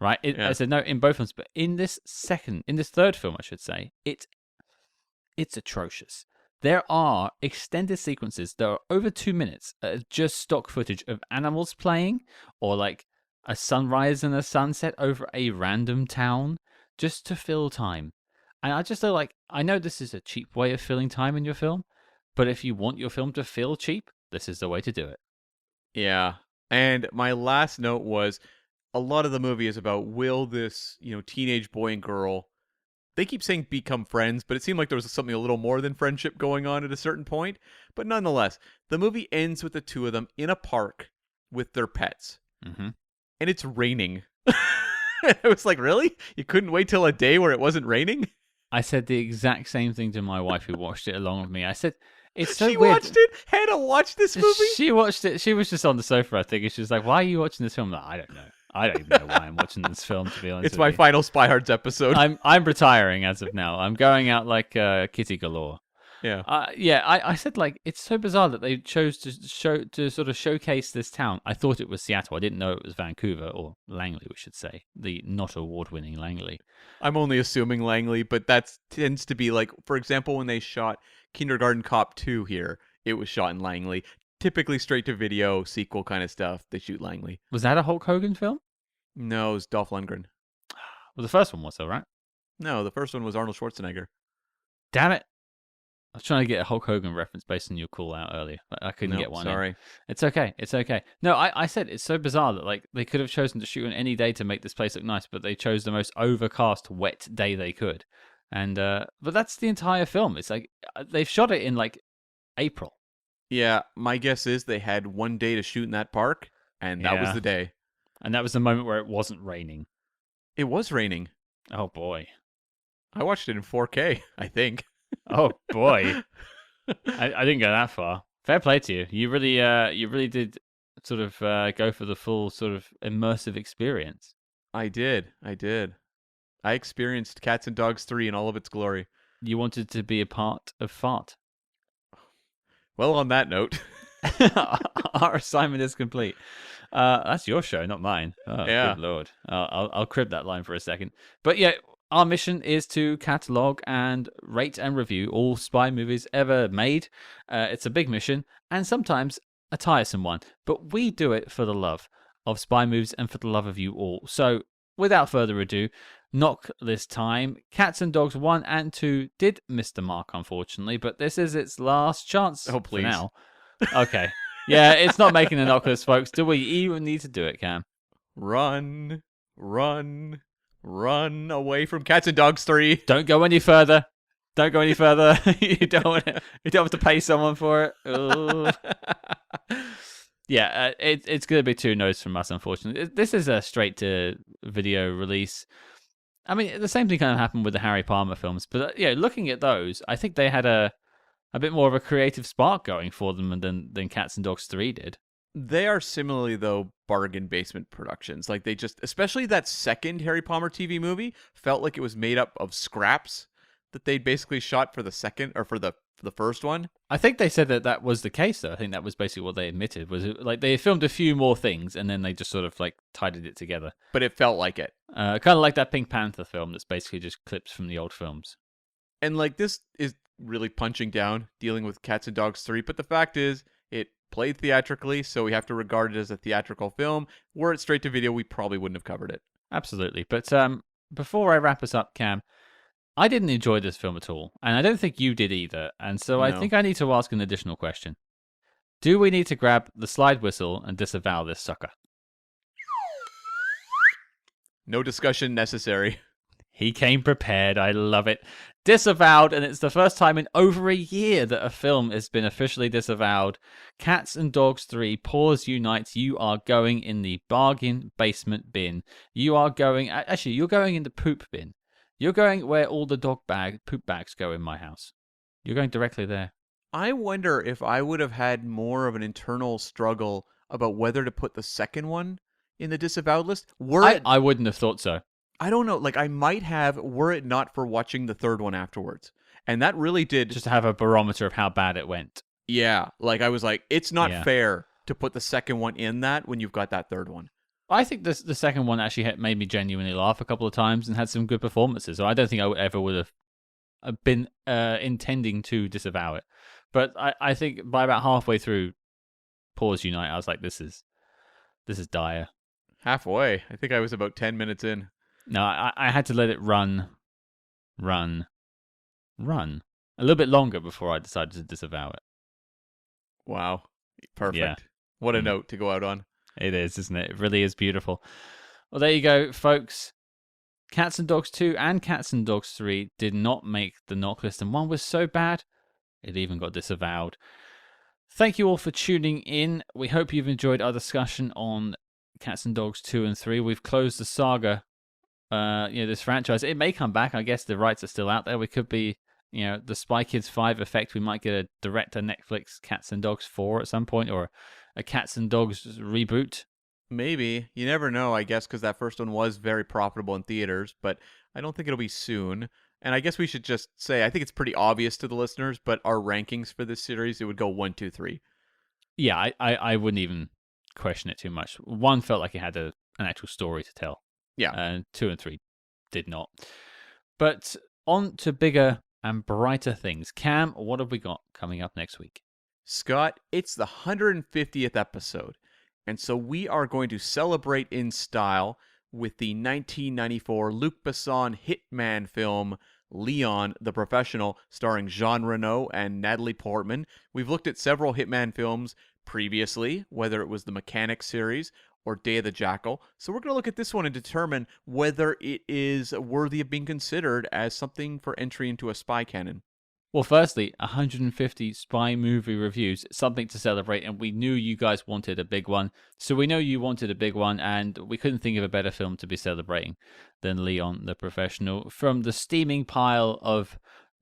right? I said no in both films, but in this third film, I should say, it's atrocious. There are extended sequences that are over 2 minutes, just stock footage of animals playing, or like a sunrise and a sunset over a random town, just to fill time. And I just feel like, I know this is a cheap way of filling time in your film, but if you want your film to feel cheap, this is the way to do it. Yeah. And my last note was, a lot of the movie is about, will this, teenage boy and girl, they keep saying become friends, but it seemed like there was something a little more than friendship going on at a certain point. But nonetheless, the movie ends with the two of them in a park with their pets. Mm-hmm. And it's raining. I was like, really? You couldn't wait till a day where it wasn't raining? I said the exact same thing to my wife who watched it along with me. I said, it's so she weird. Watched it? Hannah watched this movie? She watched it. She was just on the sofa, I think, and she was like, why are you watching this film? Like, I don't know. I don't even know why I'm watching this film, to be honest. It's my final SpyHards episode. I'm retiring as of now. I'm going out like Kitty Galore. Yeah. I said, like, it's so bizarre that they chose to sort of showcase this town. I thought it was Seattle. I didn't know it was Vancouver, or Langley, we should say. The not award-winning Langley. I'm only assuming Langley, but that tends to be like, for example, when they shot Kindergarten Cop 2 here, it was shot in Langley. Typically straight-to-video, sequel kind of stuff, they shoot Langley. Was that a Hulk Hogan film? No, it was Dolph Lundgren. Well, the first one was, though, right? No, the first one was Arnold Schwarzenegger. Damn it. I was trying to get a Hulk Hogan reference based on your call out earlier, but I couldn't get one. Sorry. It's okay. It's okay. No, I said it's so bizarre that like they could have chosen to shoot on any day to make this place look nice, but they chose the most overcast, wet day they could. And but that's the entire film. It's like they've shot it in like April. Yeah, my guess is they had one day to shoot in that park, and that was the day. And that was the moment where it wasn't raining. It was raining. Oh boy. I watched it in 4K, I think. Oh boy. I didn't go that far. Fair play to you. You really did sort of go for the full sort of immersive experience. I did. I experienced Cats and Dogs 3 in all of its glory. You wanted to be a part of Fart. Well, on that note, our assignment is complete. That's your show, not mine. Oh, yeah. Good Lord. I'll crib that line for a second. But yeah, our mission is to catalog and rate and review all spy movies ever made. It's a big mission and sometimes a tiresome one, but we do it for the love of spy movies and for the love of you all. So without further ado, knock this time. Cats and Dogs 1 and 2 did miss the mark, unfortunately, but this is its last chance. Oh, please. For now. Okay. Yeah, it's not making a knock list, folks. Do we even need to do it, Cam? run, run, run away from Cats and Dogs 3. Don't go any further. Don't go any further. You don't have to pay someone for it. Ooh. Yeah, it's going to be 2 no's from us, unfortunately. This is a straight-to-video release. I mean, the same thing kind of happened with the Harry Palmer films. But, looking at those, I think they had a bit more of a creative spark going for them than Cats and Dogs 3 did. They are similarly, though, bargain basement productions. Like, they just, especially that second Harry Palmer TV movie, felt like it was made up of scraps that they'd basically shot for the second, or for the first one. I think they said that was the case, though. I think that was basically what they admitted. Was it, like, they filmed a few more things, and then they just sort of, like, tidied it together. But it felt like it. Kind of like that Pink Panther film that's basically just clips from the old films. And, like, this is really punching down, dealing with Cats and Dogs 3, but the fact is, it played theatrically, so we have to regard it as a theatrical film. Were it straight to video, we probably wouldn't have covered it. Absolutely. But before I wrap us up, Cam, I didn't enjoy this film at all, and I don't think you did either, and so I think I need to ask an additional question. Do we need to grab the slide whistle and disavow this sucker? No discussion necessary. He came prepared. I love it. Disavowed, and it's the first time in over a year that a film has been officially disavowed. Cats and Dogs 3, Paws Unite, you are going in the bargain basement bin. You are going... Actually, you're going in the poop bin. You're going where all the poop bags go in my house. You're going directly there. I wonder if I would have had more of an internal struggle about whether to put the second one in the disavowed list. I wouldn't have thought so. I don't know. Like, I might have, were it not for watching the third one afterwards. And that really did... Just to have a barometer of how bad it went. Yeah. Like, I was like, it's not fair to put the second one in that when you've got that third one. I think the second one actually made me genuinely laugh a couple of times and had some good performances. So I don't think I ever would have been intending to disavow it. But I think by about halfway through Paws Unite, I was like, this is dire. Halfway. I think I was about 10 minutes in. No, I had to let it run a little bit longer before I decided to disavow it. Wow. Perfect. Yeah. What a note to go out on. It is, isn't it? It really is beautiful. Well, there you go, folks. Cats and Dogs 2 and Cats and Dogs 3 did not make the knock list, and one was so bad, it even got disavowed. Thank you all for tuning in. We hope you've enjoyed our discussion on Cats and Dogs 2 and 3. We've closed the saga, this franchise. It may come back. I guess the rights are still out there. We could be, the Spy Kids 5 effect. We might get a direct-to-Netflix Cats and Dogs 4 at some point, or a Cats and Dogs reboot. Maybe. You never know, I guess, because that first one was very profitable in theaters, but I don't think it'll be soon. And I guess we should just say, I think it's pretty obvious to the listeners, but our rankings for this series, it would go 1, 2, 3. Yeah, I wouldn't even question it too much. 1 felt like it had an actual story to tell. Yeah. And 2 and 3 did not. But on to bigger and brighter things. Cam, what have we got coming up next week? Scott, it's the 150th episode. And so we are going to celebrate in style with the 1994 Luc Besson hitman film, Leon the Professional, starring Jean Reno and Natalie Portman. We've looked at several hitman films previously, whether it was the Mechanic series or Day of the Jackal. So we're going to look at this one and determine whether it is worthy of being considered as something for entry into a spy canon. Well, firstly, 150 spy movie reviews, something to celebrate, and we knew you guys wanted a big one. So we know you wanted a big one, and we couldn't think of a better film to be celebrating than Leon the Professional. From the steaming pile of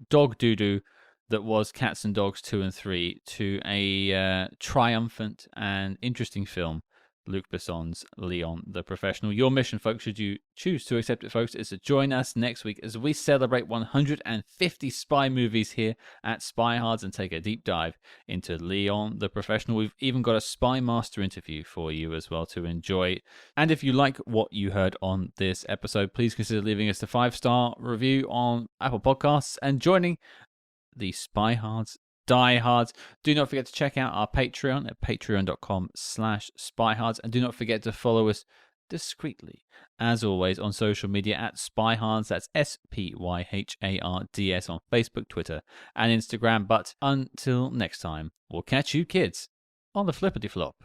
dog doo-doo that was Cats and Dogs 2 and 3 to a triumphant and interesting film, Luc Besson's Leon the Professional. Your mission, folks, should you choose to accept it, folks, is to join us next week as we celebrate 150 spy movies here at SpyHards and take a deep dive into Leon the Professional. We've even got a Spy Master interview for you as well to enjoy. And if you like what you heard on this episode, please consider leaving us a 5-star review on Apple Podcasts and joining the SpyHards diehards. Do not forget to check out our Patreon at patreon.com/SpyHards, and do not forget to follow us discreetly, as always, on social media at SpyHards. That's SpyHards on Facebook, Twitter, and Instagram. But until next time, we'll catch you kids on the flippity flop.